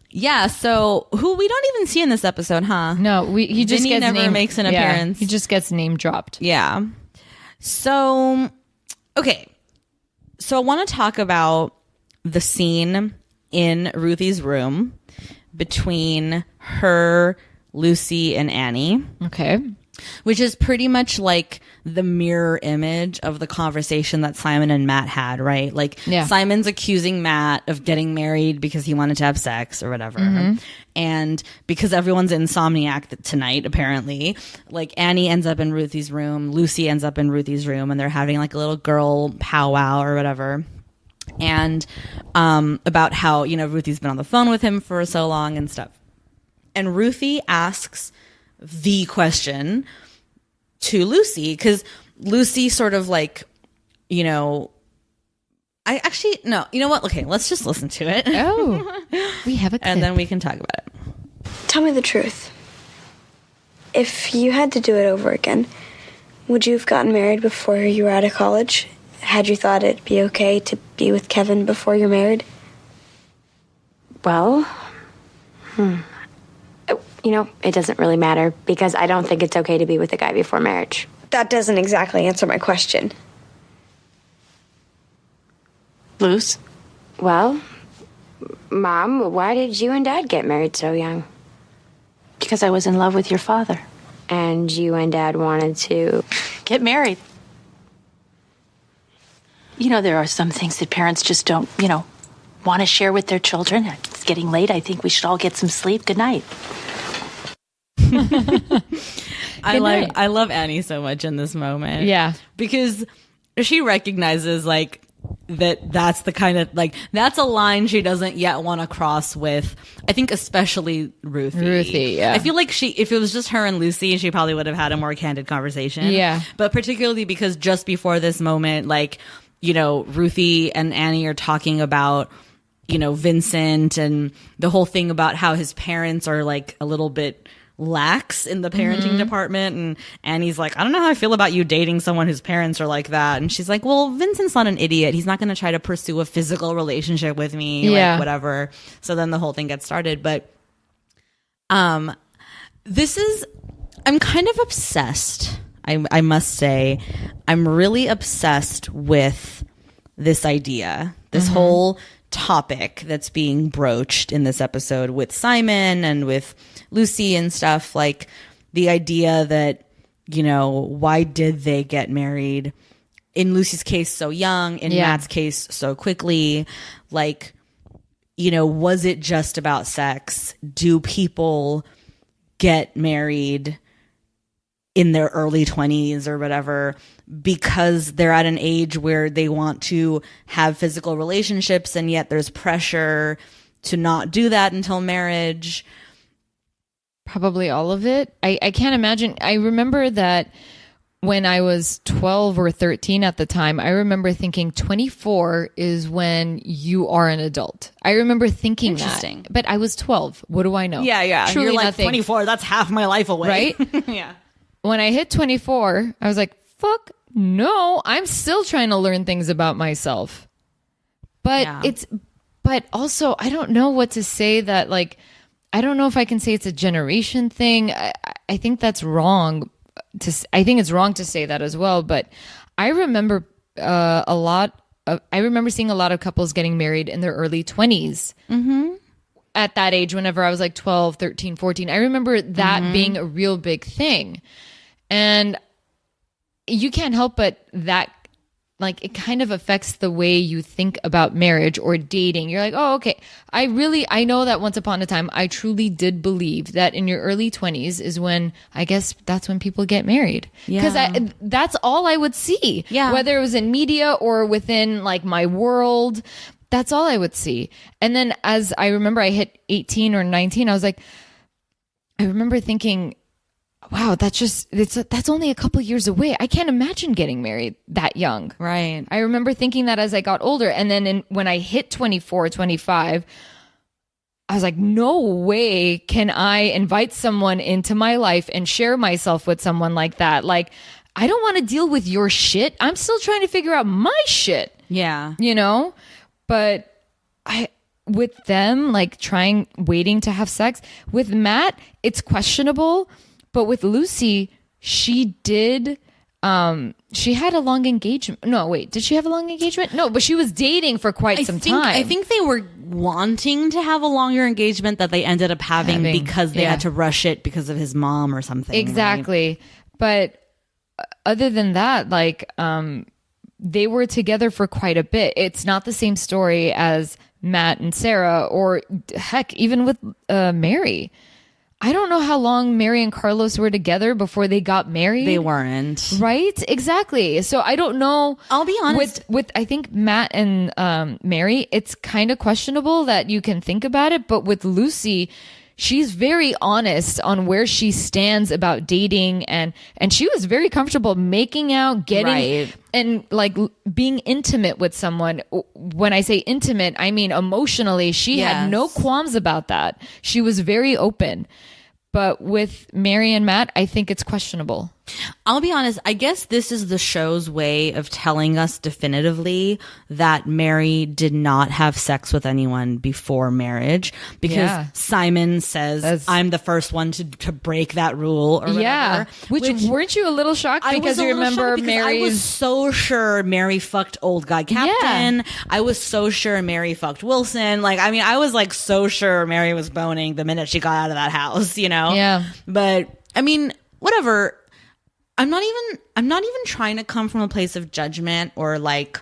Yeah. So who we don't even see in this episode, huh? No, he just Vinny gets never makes an appearance. He just gets name dropped. Yeah. So, okay. So I want to talk about the scene in Ruthie's room between her, Lucy, and Annie. Okay. Which is pretty much like the mirror image of the conversation that Simon and Matt had, right? Like Simon's accusing Matt of getting married because he wanted to have sex or whatever. Mm-hmm. And because everyone's insomniac tonight, apparently, like Annie ends up in Ruthie's room, Lucy ends up in Ruthie's room, and they're having like a little girl powwow or whatever. And about how, Ruthie's been on the phone with him for so long and stuff. And Ruthie asks the question to Lucy, because Lucy sort of like, you know what? Okay, let's just listen to it. Oh, we have a clip. And then we can talk about it. Tell me the truth. If you had to do it over again, would you have gotten married before you were out of college? Had you thought it'd be okay to be with Kevin before you're married? Well, it doesn't really matter because I don't think it's okay to be with a guy before marriage. That doesn't exactly answer my question. Luce? Well, Mom, why did you and Dad get married so young? Because I was in love with your father. And you and Dad wanted to get married. There are some things that parents just don't, want to share with their children. It's getting late. I think we should all get some sleep. Good night. I love Annie so much in this moment. Yeah. Because she recognizes like that's the kind of like that's a line she doesn't yet want to cross with, I think, especially Ruthie. Yeah. I feel like if it was just her and Lucy, she probably would have had a more candid conversation. Yeah. But particularly because just before this moment, like, Ruthie and Annie are talking about, Vincent and the whole thing about how his parents are like a little bit lax in the parenting department, and Annie's like, I don't know how I feel about you dating someone whose parents are like that. And she's like, well, Vincent's not an idiot. He's not going to try to pursue a physical relationship with me, like whatever. So then the whole thing gets started. But I'm kind of obsessed. I must say, I'm really obsessed with this idea, this whole topic that's being broached in this episode with Simon and with Lucy and stuff, like the idea that, why did they get married? In Lucy's case, so young, in Matt's case, so quickly. Like, was it just about sex? Do people get married in their early 20s or whatever because they're at an age where they want to have physical relationships, and yet there's pressure to not do that until marriage? Probably all of it. I can't imagine. I remember that when I was 12 or 13 at the time, I remember thinking 24 is when you are an adult. I remember thinking Interesting. that. But I was 12. What do I know? Yeah. Truly You're like, nothing. 24, that's half my life away. Right? Yeah. When I hit 24, I was like, fuck no, I'm still trying to learn things about myself. But but also, I don't know what to say that, like, I don't know if I can say it's a generation thing. I think that's wrong. I think it's wrong to say that as well. But I remember I remember seeing a lot of couples getting married in their early 20s. Mm-hmm. At that age, whenever I was like 12, 13, 14, I remember that being a real big thing. And you can't help but that, like, it kind of affects the way you think about marriage or dating. You're like, oh, okay. I know that once upon a time, I truly did believe that in your early 20s is when, I guess that's when people get married. Because that's all I would see. Yeah. Whether it was in media or within like my world, that's all I would see. And then as I remember I hit 18 or 19, I remember thinking, wow, that's only a couple years away. I can't imagine getting married that young. Right. I remember thinking that as I got older. And then when I hit 24, 25, I was like, no way can I invite someone into my life and share myself with someone like that. Like, I don't want to deal with your shit. I'm still trying to figure out my shit. Yeah. You know? But with them, like waiting to have sex, with Matt, it's questionable. But with Lucy, she did, she had a long engagement. No, wait, did she have a long engagement? No, but she was dating for quite some time. I think they were wanting to have a longer engagement that they ended up having because they had to rush it because of his mom or something. Exactly. Right? But other than that, like, they were together for quite a bit. It's not the same story as Matt and Sarah, or heck, even with Mary. I don't know how long Mary and Carlos were together before they got married. They weren't. Right? Exactly. So I don't know. I'll be honest. With I think Matt and Mary, it's kind of questionable that you can think about it. But with Lucy, she's very honest on where she stands about dating, and she was very comfortable making out, getting and like being intimate with someone. When I say intimate, I mean emotionally. She had no qualms about that. She was very open. But with Mary and Matt, I think it's questionable. I'll be honest. I guess this is the show's way of telling us definitively that Mary did not have sex with anyone before marriage, because Simon says, I'm the first one to break that rule or whatever. Yeah. Which weren't you a little shocked? Because you remember Mary's... I was so sure Mary fucked old guy captain. Yeah. I was so sure Mary fucked Wilson. Like, I mean, I was like so sure Mary was boning the minute she got out of that house, you know? Yeah. But I mean, whatever. I'm not even trying to come from a place of judgment or like,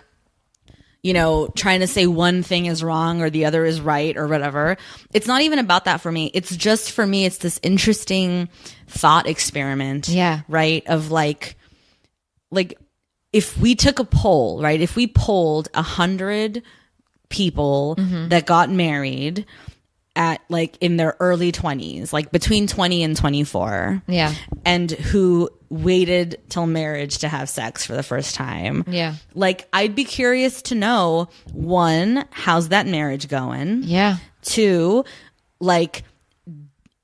you know, trying to say one thing is wrong or the other is right or whatever. It's not even about that for me. It's just, for me, it's this interesting thought experiment. Yeah. Right. Of like if we took a poll, right? If we polled 100 people that got married at like in their early 20s, like between 20 and 24. Yeah. And who waited till marriage to have sex for the first time. Yeah. Like, I'd be curious to know, one, how's that marriage going? Yeah. Two, like,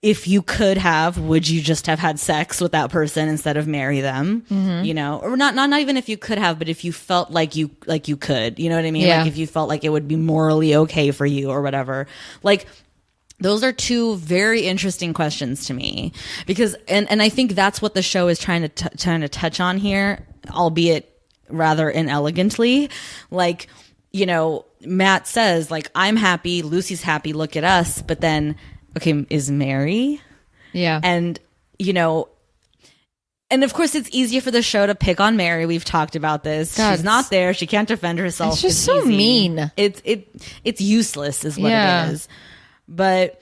if you could have, would you just have had sex with that person instead of marry them? You know, or not even if you could have, but if you felt like you could, you know what I mean? Yeah. Like if you felt like it would be morally okay for you or whatever. Like, those are two very interesting questions to me, because and I think that's what the show is trying to touch on here, albeit rather inelegantly. Like, you know, Matt says like, I'm happy, Lucy's happy, look at us, but then okay, is Mary? Yeah. And you know, and of course it's easier for the show to pick on Mary. We've talked about this. God, she's not there. She can't defend herself. It's just so mean. It's useless is what it is. But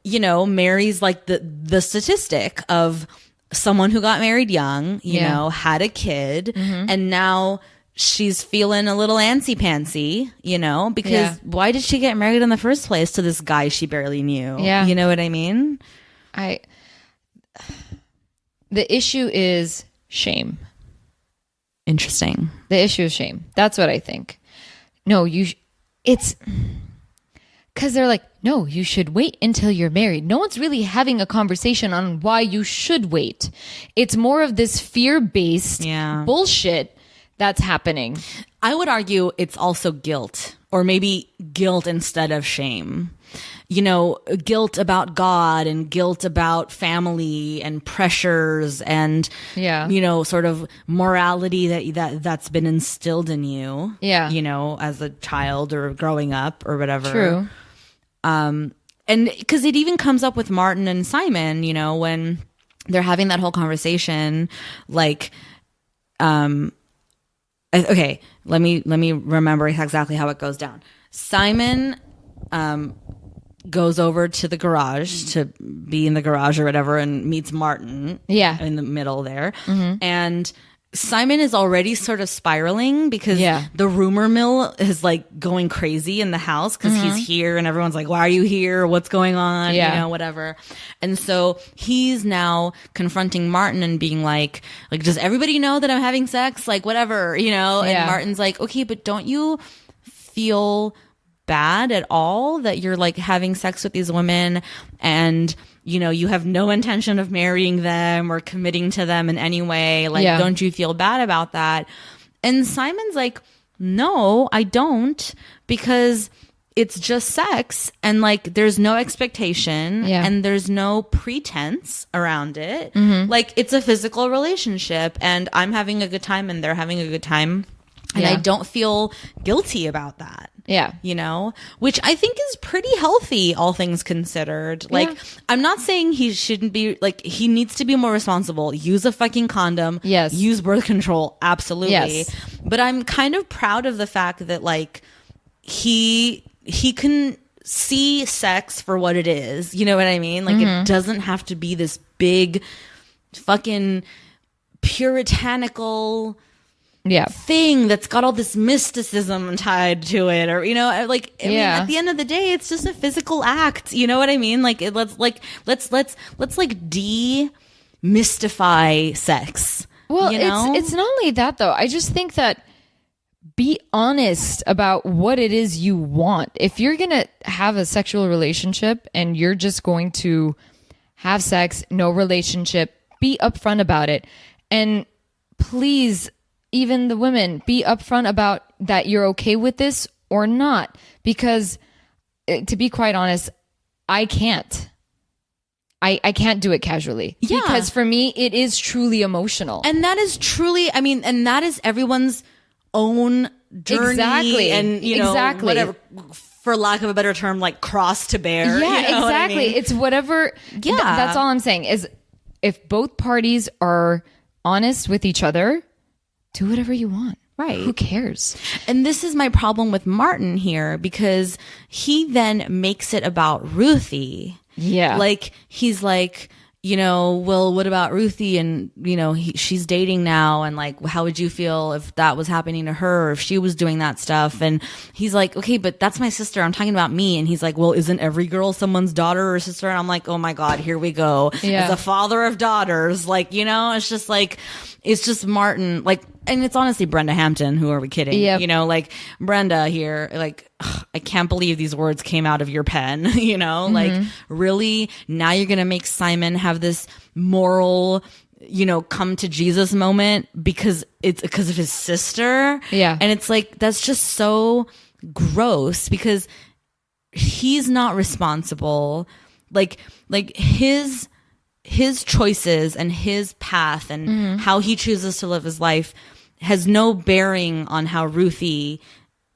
you know, Mary's like the statistic of someone who got married young, you know, had a kid, and now she's feeling a little antsy-pantsy, you know, because why did she get married in the first place to this guy she barely knew? Yeah. You know what I mean? The issue is shame. Interesting. The issue is shame. That's what I think. No, it's... Because they're like, no, you should wait until you're married. No one's really having a conversation on why you should wait. It's more of this fear-based bullshit that's happening. I would argue it's also guilt, or maybe guilt instead of shame. You know, guilt about God and guilt about family and pressures and, you know, sort of morality that's been instilled in you, you know, as a child or growing up or whatever. True. And because it even comes up with Martin and Simon, you know, when they're having that whole conversation, like, okay, let me remember exactly how it goes down. Simon, goes over to the garage to be in the garage or whatever and meets Martin in the middle there. And Simon is already sort of spiraling because the rumor mill is like going crazy in the house because he's here and everyone's like, why are you here? What's going on? You know, whatever. And so he's now confronting Martin and being like, does everybody know that I'm having sex? Like, whatever, you know? And Martin's like, okay, but don't you feel bad at all that you're like having sex with these women and you know you have no intention of marrying them or committing to them in any way, like don't you feel bad about that? And Simon's like, no, I don't, because it's just sex and like there's no expectation and there's no pretense around it. Like it's a physical relationship and I'm having a good time and they're having a good time. And I don't feel guilty about that. Yeah. You know, which I think is pretty healthy, all things considered. Like, I'm not saying he shouldn't be, like, he needs to be more responsible. Use a fucking condom. Yes. Use birth control. Absolutely. Yes. But I'm kind of proud of the fact that, like, he can see sex for what it is. You know what I mean? Like, it doesn't have to be this big fucking puritanical thing that's got all this mysticism tied to it, or you know, like I mean, at the end of the day, it's just a physical act. You know what I mean? Like let's demystify sex. Well, you know? it's not only that though. I just think that be honest about what it is you want. If you're gonna have a sexual relationship and you're just going to have sex, no relationship, be upfront about it, and please. Even the women, be upfront about that you're okay with this or not. Because to be quite honest, I can't. I can't do it casually. Yeah. Because for me, it is truly emotional. And that is truly, I mean, and that is everyone's own journey. Exactly. And, you know, whatever, for lack of a better term, like cross to bear. Yeah, you know exactly. What I mean? It's whatever. Yeah. That's all I'm saying is if both parties are honest with each other, do whatever you want. Right. Who cares? And this is my problem with Martin here because he then makes it about Ruthie. Yeah. Like, he's like, you know, well, what about Ruthie? And, you know, she's dating now. And like, how would you feel if that was happening to her or if she was doing that stuff? And he's like, okay, but that's my sister. I'm talking about me. And he's like, well, isn't every girl someone's daughter or sister? And I'm like, oh my God, here we go. Yeah. As a father of daughters, like, you know, it's just like, it's just Martin, like, and it's honestly Brenda Hampton. Who are we kidding? Yep. You know, like Brenda here, like, ugh, I can't believe these words came out of your pen, you know, like really now you're going to make Simon have this moral, you know, come to Jesus moment because it's because of his sister. Yeah. And it's like, that's just so gross because he's not responsible. Like his choices and his path and how he chooses to live his life has no bearing on how Ruthie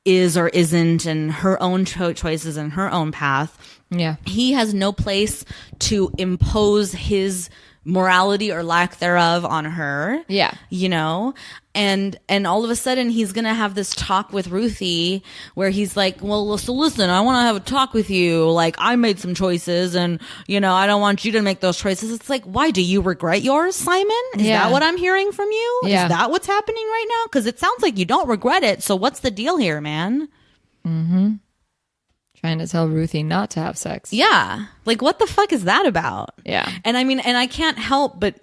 is or isn't and her own choices and her own path. Yeah. He has no place to impose his morality or lack thereof on her. Yeah. You know? And all of a sudden he's going to have this talk with Ruthie where he's like, well, so listen, I want to have a talk with you. Like, I made some choices and, you know, I don't want you to make those choices. It's like, why do you regret yours, Simon? Is that what I'm hearing from you? Yeah. Is that what's happening right now? Because it sounds like you don't regret it. So what's the deal here, man? Trying to tell Ruthie not to have sex. Yeah. Like, what the fuck is that about? Yeah. And I mean, and I can't help but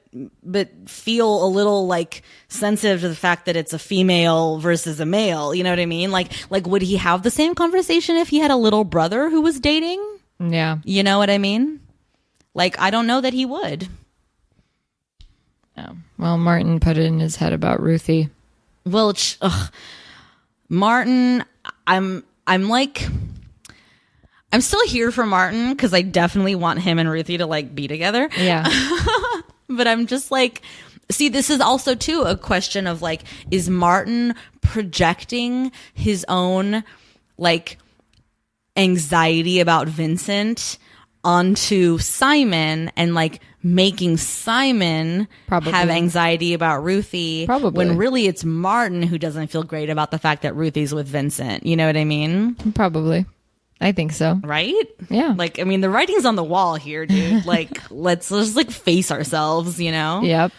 feel a little like sensitive to the fact that it's a female versus a male. You know what I mean? Like would he have the same conversation if he had a little brother who was dating? Yeah. You know what I mean? Like, I don't know that he would. No. Well, Martin put it in his head about Ruthie. Well, Martin, I'm like, I'm still here for Martin because I definitely want him and Ruthie to like be together. Yeah. But I'm just like, see, this is also too a question of like, is Martin projecting his own like anxiety about Vincent onto Simon and like making Simon Probably. have anxiety about Ruthie? Probably. When really it's Martin who doesn't feel great about the fact that Ruthie's with Vincent. You know what I mean? Probably. I think so. Right? Yeah. Like, I mean, the writing's on the wall here, dude. Like, let's just like face ourselves, you know? Yep.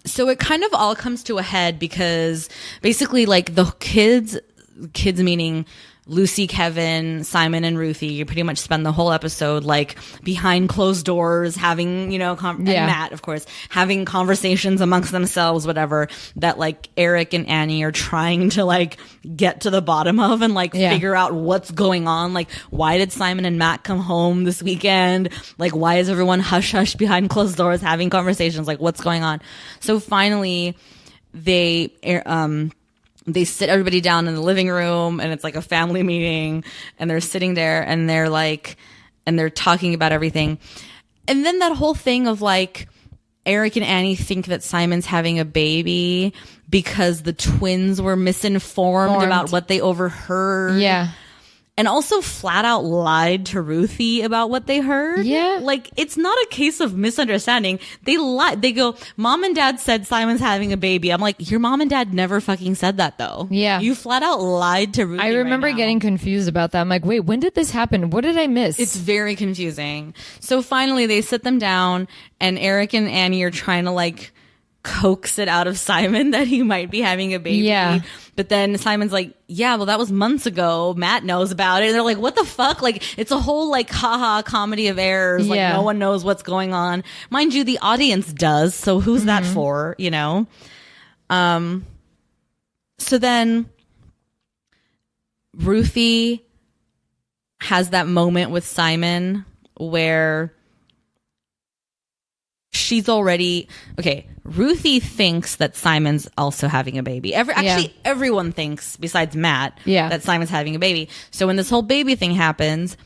So it kind of all comes to a head because basically like the kids meaning Lucy, Kevin, Simon, and Ruthie, you pretty much spend the whole episode like behind closed doors having, and Matt, of course, having conversations amongst themselves, whatever, that like Eric and Annie are trying to like get to the bottom of and like figure out what's going on. Like, why did Simon and Matt come home this weekend? Like, why is everyone hush hush behind closed doors having conversations? Like, what's going on? So finally, they sit everybody down in the living room, and it's like a family meeting, and they're sitting there and they're like, and they're talking about everything. And then that whole thing of like, Eric and Annie think that Simon's having a baby because the twins were misinformed about what they overheard. Yeah. And also flat out lied to Ruthie about what they heard. Yeah. Like, it's not a case of misunderstanding. They lied. They go, Mom and Dad said Simon's having a baby. I'm like, your mom and dad never fucking said that, though. Yeah. You flat out lied to Ruthie. I remember getting confused about that. I'm like, wait, when did this happen? What did I miss? It's very confusing. So finally, they sit them down, and Eric and Annie are trying to, like, coax it out of Simon that he might be having a baby. Yeah. But then Simon's like, yeah, well, that was months ago. Matt knows about it. And they're like, what the fuck? Like, it's a whole like haha comedy of errors. Like, no one knows what's going on. Mind you, the audience does. So who's that for? So then Ruthie has that moment with Simon where she's already Ruthie thinks that Simon's also having a baby. Everyone thinks besides Matt that Simon's having a baby. So when this whole baby thing happens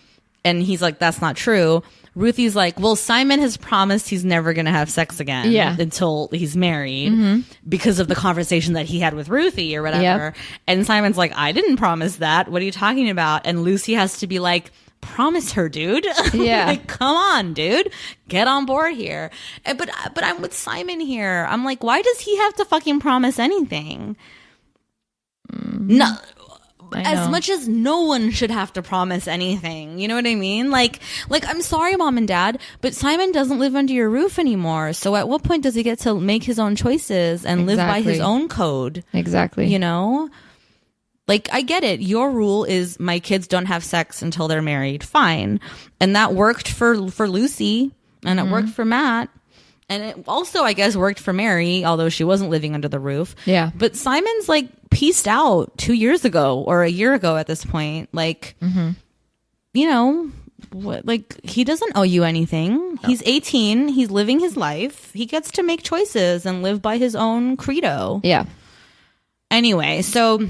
and he's like, that's not true, Ruthie's like, well, Simon has promised he's never going to have sex again until he's married because of the conversation that he had with Ruthie or whatever. And Simon's like, I didn't promise that. What are you talking about? And Lucy has to be like, promise her, dude. Yeah. Like, come on, dude. Get on board here. But I'm with Simon here. I'm like, why does he have to fucking promise anything? No. As much as no one should have to promise anything. You know what I mean? Like I'm sorry, Mom and Dad, but Simon doesn't live under your roof anymore. So at what point does he get to make his own choices and live by his own code? Exactly. You know? Like, I get it. Your rule is my kids don't have sex until they're married. Fine. And that worked for Lucy, and it worked for Matt. And it also, I guess, worked for Mary, although she wasn't living under the roof. Yeah. But Simon's, like, pieced out 2 years ago or a year ago at this point. Like, you know, he doesn't owe you anything. No. He's 18. He's living his life. He gets to make choices and live by his own credo. Yeah. Anyway, so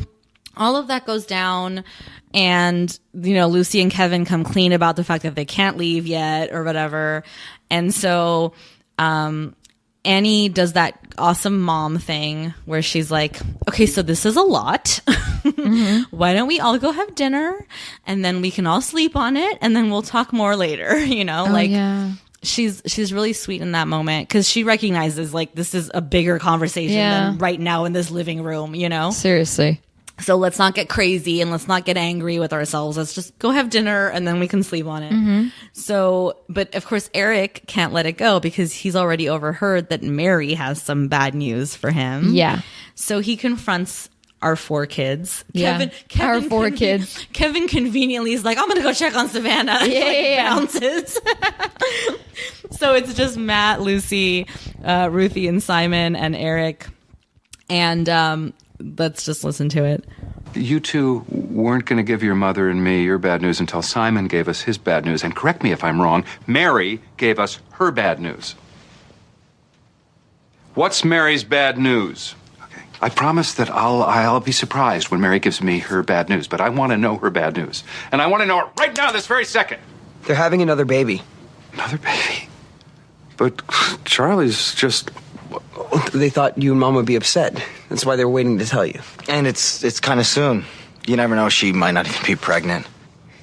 all of that goes down, and, you know, Lucy and Kevin come clean about the fact that they can't leave yet or whatever. And so Annie does that awesome mom thing where she's like, okay, so this is a lot. Why don't we all go have dinner, and then we can all sleep on it, and then we'll talk more later, you know? She's really sweet in that moment because she recognizes, like, this is a bigger conversation than right now in this living room, you know? Seriously. So let's not get crazy and let's not get angry with ourselves. Let's just go have dinner and then we can sleep on it. So, but of course, Eric can't let it go because he's already overheard that Mary has some bad news for him. Yeah. So he confronts our 4 kids. Yeah. Kevin our 4 kids. Kevin conveniently is like, I'm going to go check on Savannah. Bounces. So it's just Matt, Lucy, Ruthie, and Simon, and Eric. And, let's just listen to it. You two weren't going to give your mother and me your bad news until Simon gave us his bad news. And correct me if I'm wrong, Mary gave us her bad news. What's Mary's bad news? Okay. I promise that I'll be surprised when Mary gives me her bad news, but I want to know her bad news. And I want to know it right now, this very second. They're having another baby. Another baby? But Charlie's just... They thought you and Mom would be upset. That's why they were waiting to tell you. And it's kind of soon. You never know, she might not even be pregnant.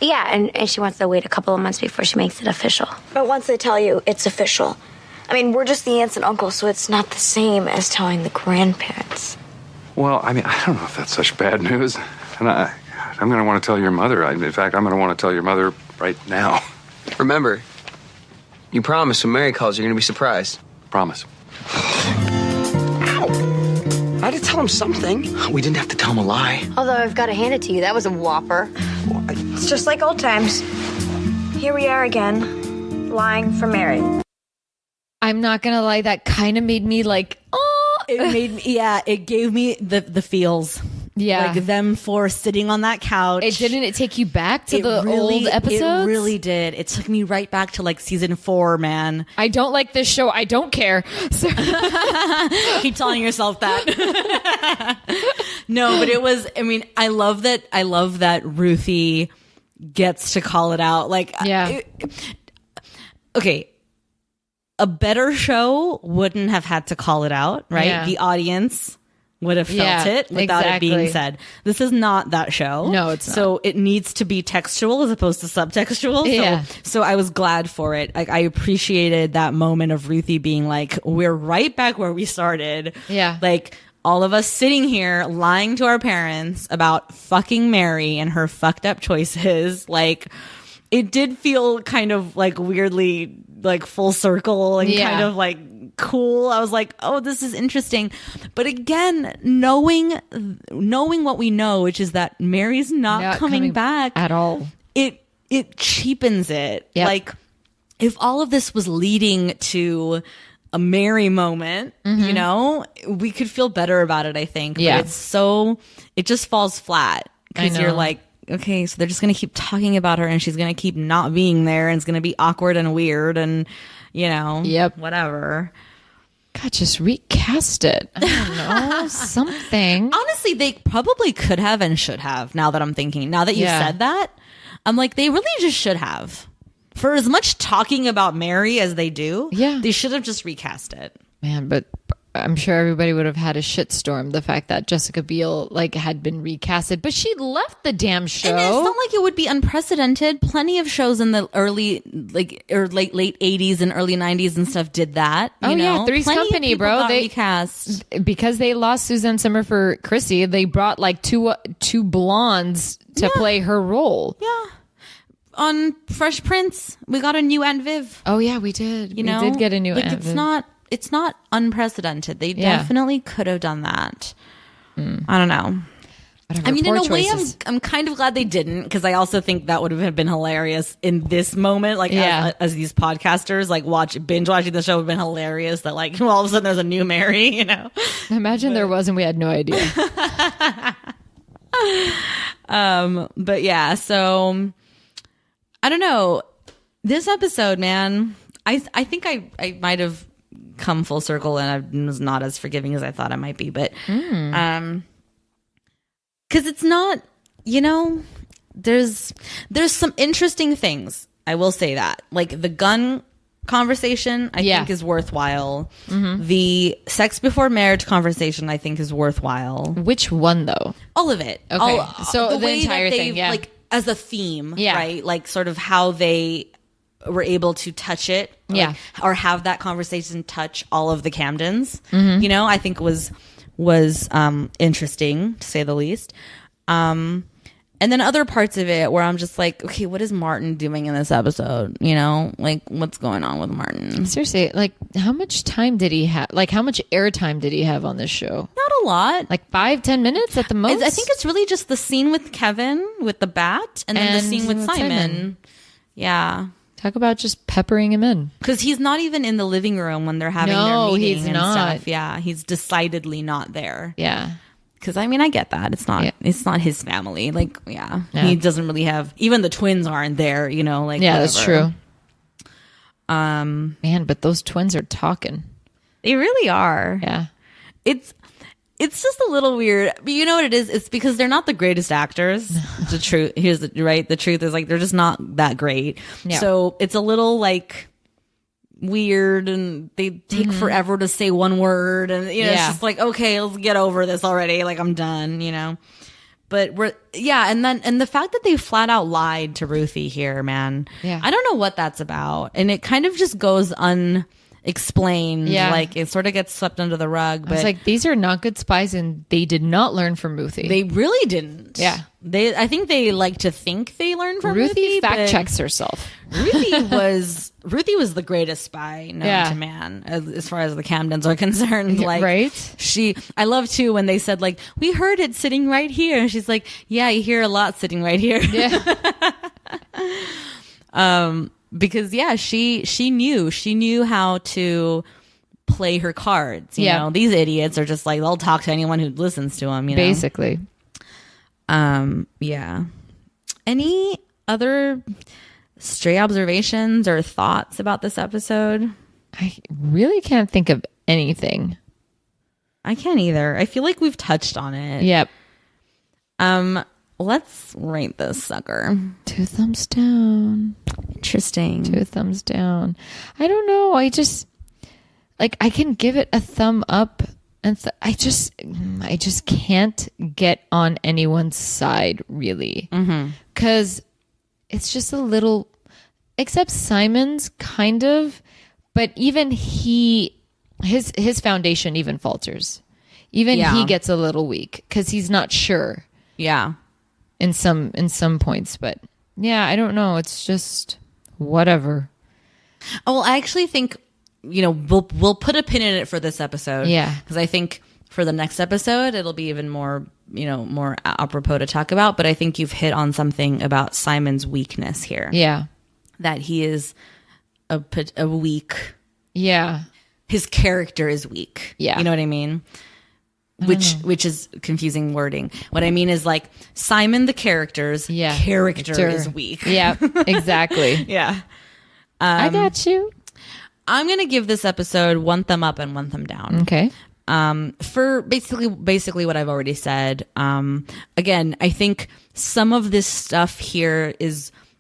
Yeah, and she wants to wait a couple of months before she makes it official. But once they tell you, it's official. I mean, we're just the aunts and uncles, so it's not the same as telling the grandparents. Well, I mean, I don't know if that's such bad news. And I'm going to want to tell your mother. In fact, I'm going to want to tell your mother right now. Remember, you promised when Mary calls, you're going to be surprised. Promise. I had to tell him something. We didn't have to tell him a lie. Although I've got to hand it to you, that was a whopper. It's just like old times. Here we are again, lying for Mary. I'm not going to lie. That kind of made me like, oh. It gave me the feels. Yeah. Like them four sitting on that couch. Didn't it take you back to the old episodes? It really did. It took me right back to like season 4, man. I don't like this show. I don't care. So- Keep telling yourself that. No, but it was, I mean, I love that Ruthie gets to call it out. Like, yeah. Okay. A better show wouldn't have had to call it out, right? Yeah. The audience would have felt it without it being said. This is not that show. No, it's not. So it needs to be textual as opposed to subtextual. Yeah. So I was glad for it. I appreciated that moment of Ruthie being like, we're right back where we started. Yeah. Like all of us sitting here lying to our parents about fucking Mary and her fucked up choices. Like it did feel kind of like weirdly like full circle and kind of like cool. I was like, oh, this is interesting. But again, knowing what we know, which is that Mary's not coming back at all, it cheapens it. Yep. Like if all of this was leading to a Mary moment, you know, we could feel better about it, I think. Yeah. But it just falls flat because you're like, okay, so they're just going to keep talking about her and she's going to keep not being there and it's going to be awkward and weird and, you know, whatever. God, just recast it. I don't know. Something. Honestly, they probably could have and should have, now that I'm thinking. Now that you said that, I'm like, they really just should have. For as much talking about Mary as they do, they should have just recast it. Man, but I'm sure everybody would have had a shitstorm, the fact that Jessica Biel like had been recasted, but she left the damn show. And it's not like it would be unprecedented. Plenty of shows in the early, like, or late 80s and early 90s and stuff did that. You know? Yeah, Three's Company, bro. They recast because they lost Suzanne Simmer for Chrissy. They brought like two blondes to play her role. Yeah. On Fresh Prince, we got a new Aunt Viv. Oh yeah, we did. You know, we did get a new like, Aunt Viv. It's not unprecedented. They definitely could have done that. I don't know. Whatever, I mean, in a way, choices. I'm kind of glad they didn't because I also think that would have been hilarious in this moment. Like, as these podcasters, like, binge watching the show would have been hilarious that, like, all of a sudden there's a new Mary, you know? Imagine there was and we had no idea. But yeah, so I don't know. This episode, man, I think I might have come full circle and I was not as forgiving as I thought I might be, but because it's not, you know, there's some interesting things. I will say that, like the gun conversation, I think is worthwhile. The sex before marriage conversation, I think, is worthwhile. Which one though? All of it. Okay, so the way entire that thing, like as a theme, right? Like sort of how they were able to touch it, or have that conversation touch all of the Camdens. You know, I think was interesting to say the least. And then other parts of it where I'm just like, okay, what is Martin doing in this episode? You know, like what's going on with Martin? Seriously, like how much time did he have? Like how much airtime did he have on this show? Not a lot. Like 5-10 minutes at the most. I think it's really just the scene with Kevin with the bat and then the scene with Simon. Yeah. Talk about just peppering him in. Because he's not even in the living room when they're having their meeting and stuff. Yeah, he's decidedly not there. Yeah. Because I mean, I get that it's not his family. Like, he doesn't really have. Even the twins aren't there. You know, like that's true. Man, but those twins are talking. They really are. Yeah, it's just a little weird. But you know what it is? It's because they're not the greatest actors. The truth the truth is like they're just not that great. Yeah. So it's a little like weird and they take forever to say one word and you know it's just like, okay, let's get over this already, like I'm done, you know. But and the fact that they flat out lied to Ruthie here, man, I don't know what that's about, and it kind of just goes unexplained. Like it sort of gets swept under the rug. But it's like, these are not good spies and they did not learn from Ruthie. They really didn't. I think they like to think they learned from Ruthie. Fact checks herself. Ruthie was Ruthie was the greatest spy known to man, as far as the Camdens are concerned. Like, right? I love too when they said like, we heard it sitting right here, and she's like, yeah, you hear a lot sitting right here. Yeah. Because she knew how to play her cards. You know, these idiots are just like, they'll talk to anyone who listens to them. You know, basically. Yeah. Any other stray observations or thoughts about this episode? I really can't think of anything. I can't either. I feel like we've touched on it. Yep. Let's rate this sucker. 2 thumbs down. Interesting. 2 thumbs down. I don't know. I just like, I can give it a thumb up, and I just can't get on anyone's side really, because it's just a little, except Simon's kind of, but even his foundation even falters. Even he gets a little weak because he's not sure. Yeah. In some points, but yeah, I don't know. It's just whatever. Oh, well, I actually think, we'll put a pin in it for this episode. Yeah. Because I think for the next episode, it'll be even more, more apropos to talk about. But I think you've hit on something about Simon's weakness here. Yeah. That he is a weak. Yeah. His character is weak. Yeah. You know what I mean? Which is confusing wording. What I mean is like Simon the character's character is weak. Yeah, exactly. Yeah. I got you. I'm going to give this episode 1 thumb up and 1 thumb down. Okay. For basically what I've already said. Again, I think some of this stuff here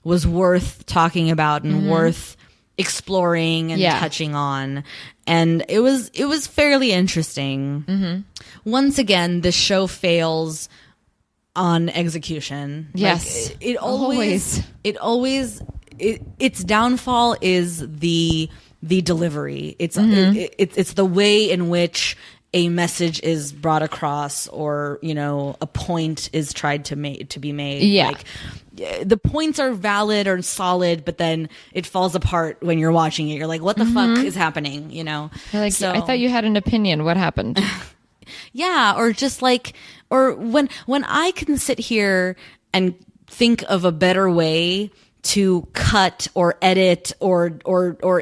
was worth talking about and worth exploring and touching on, and it was fairly interesting. Once again, the show fails on execution. Yes. Like, its downfall is the delivery. It's the way in which a message is brought across, or a point is tried to be made. Yeah. Like, the points are valid or solid, but then it falls apart when you're watching it. You're like, what the fuck is happening? You're like, I thought you had an opinion. What happened? Yeah. Or just like, or when I can sit here and think of a better way to cut or edit or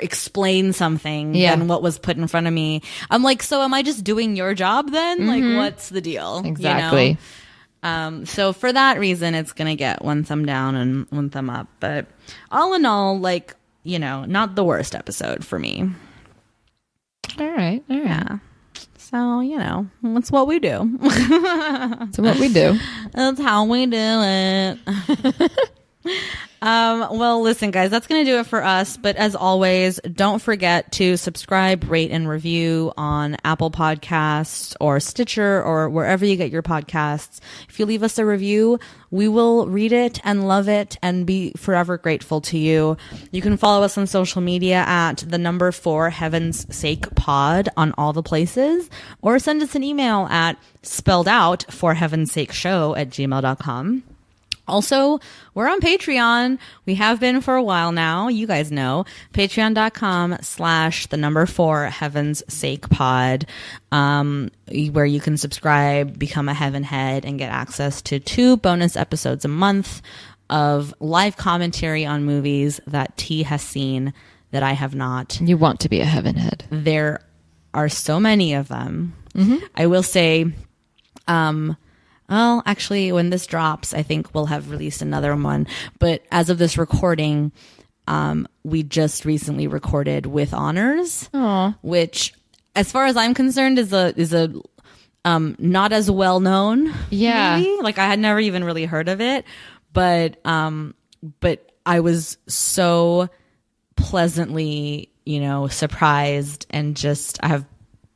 explain something than what was put in front of me, I'm like, so am I just doing your job then? Like, what's the deal? Exactly. So for that reason, it's going to get 1 thumb down and 1 thumb up. But all in all, like, not the worst episode for me. All right. Yeah. So, that's what we do. That's what we do. That's how we do it. Well, listen, guys, that's going to do it for us. But as always, don't forget to subscribe, rate, and review on Apple Podcasts or Stitcher or wherever you get your podcasts. If you leave us a review, we will read it and love it and be forever grateful to you. You can follow us on social media at the 4 Heaven's Sake Pod on all the places, or send us an email at spelled out for heaven's sake show @gmail.com. Also, we're on Patreon. We have been for a while now. You guys know. Patreon.com/4 Heaven's Sake Pod, where you can subscribe, become a Heaven Head, and get access to 2 bonus episodes a month of live commentary on movies that T has seen that I have not. You want to be a Heaven Head. There are so many of them. I will say, well, actually, when this drops, I think we'll have released another one. But as of this recording, we just recently recorded With Honors, which, as far as I'm concerned, is a not as well known movie. Like, I had never even really heard of it, but I was so pleasantly, surprised, and just I have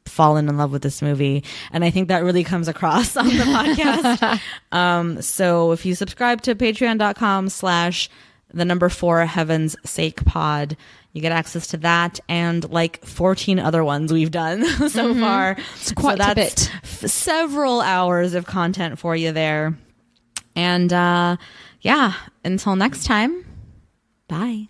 fallen in love with this movie, and I think that really comes across on the podcast. So if you subscribe to patreon.com/4 Heaven's Sake Pod, you get access to that and like 14 other ones we've done so far. It's quite a bit. Several hours of content for you there. And until next time, bye.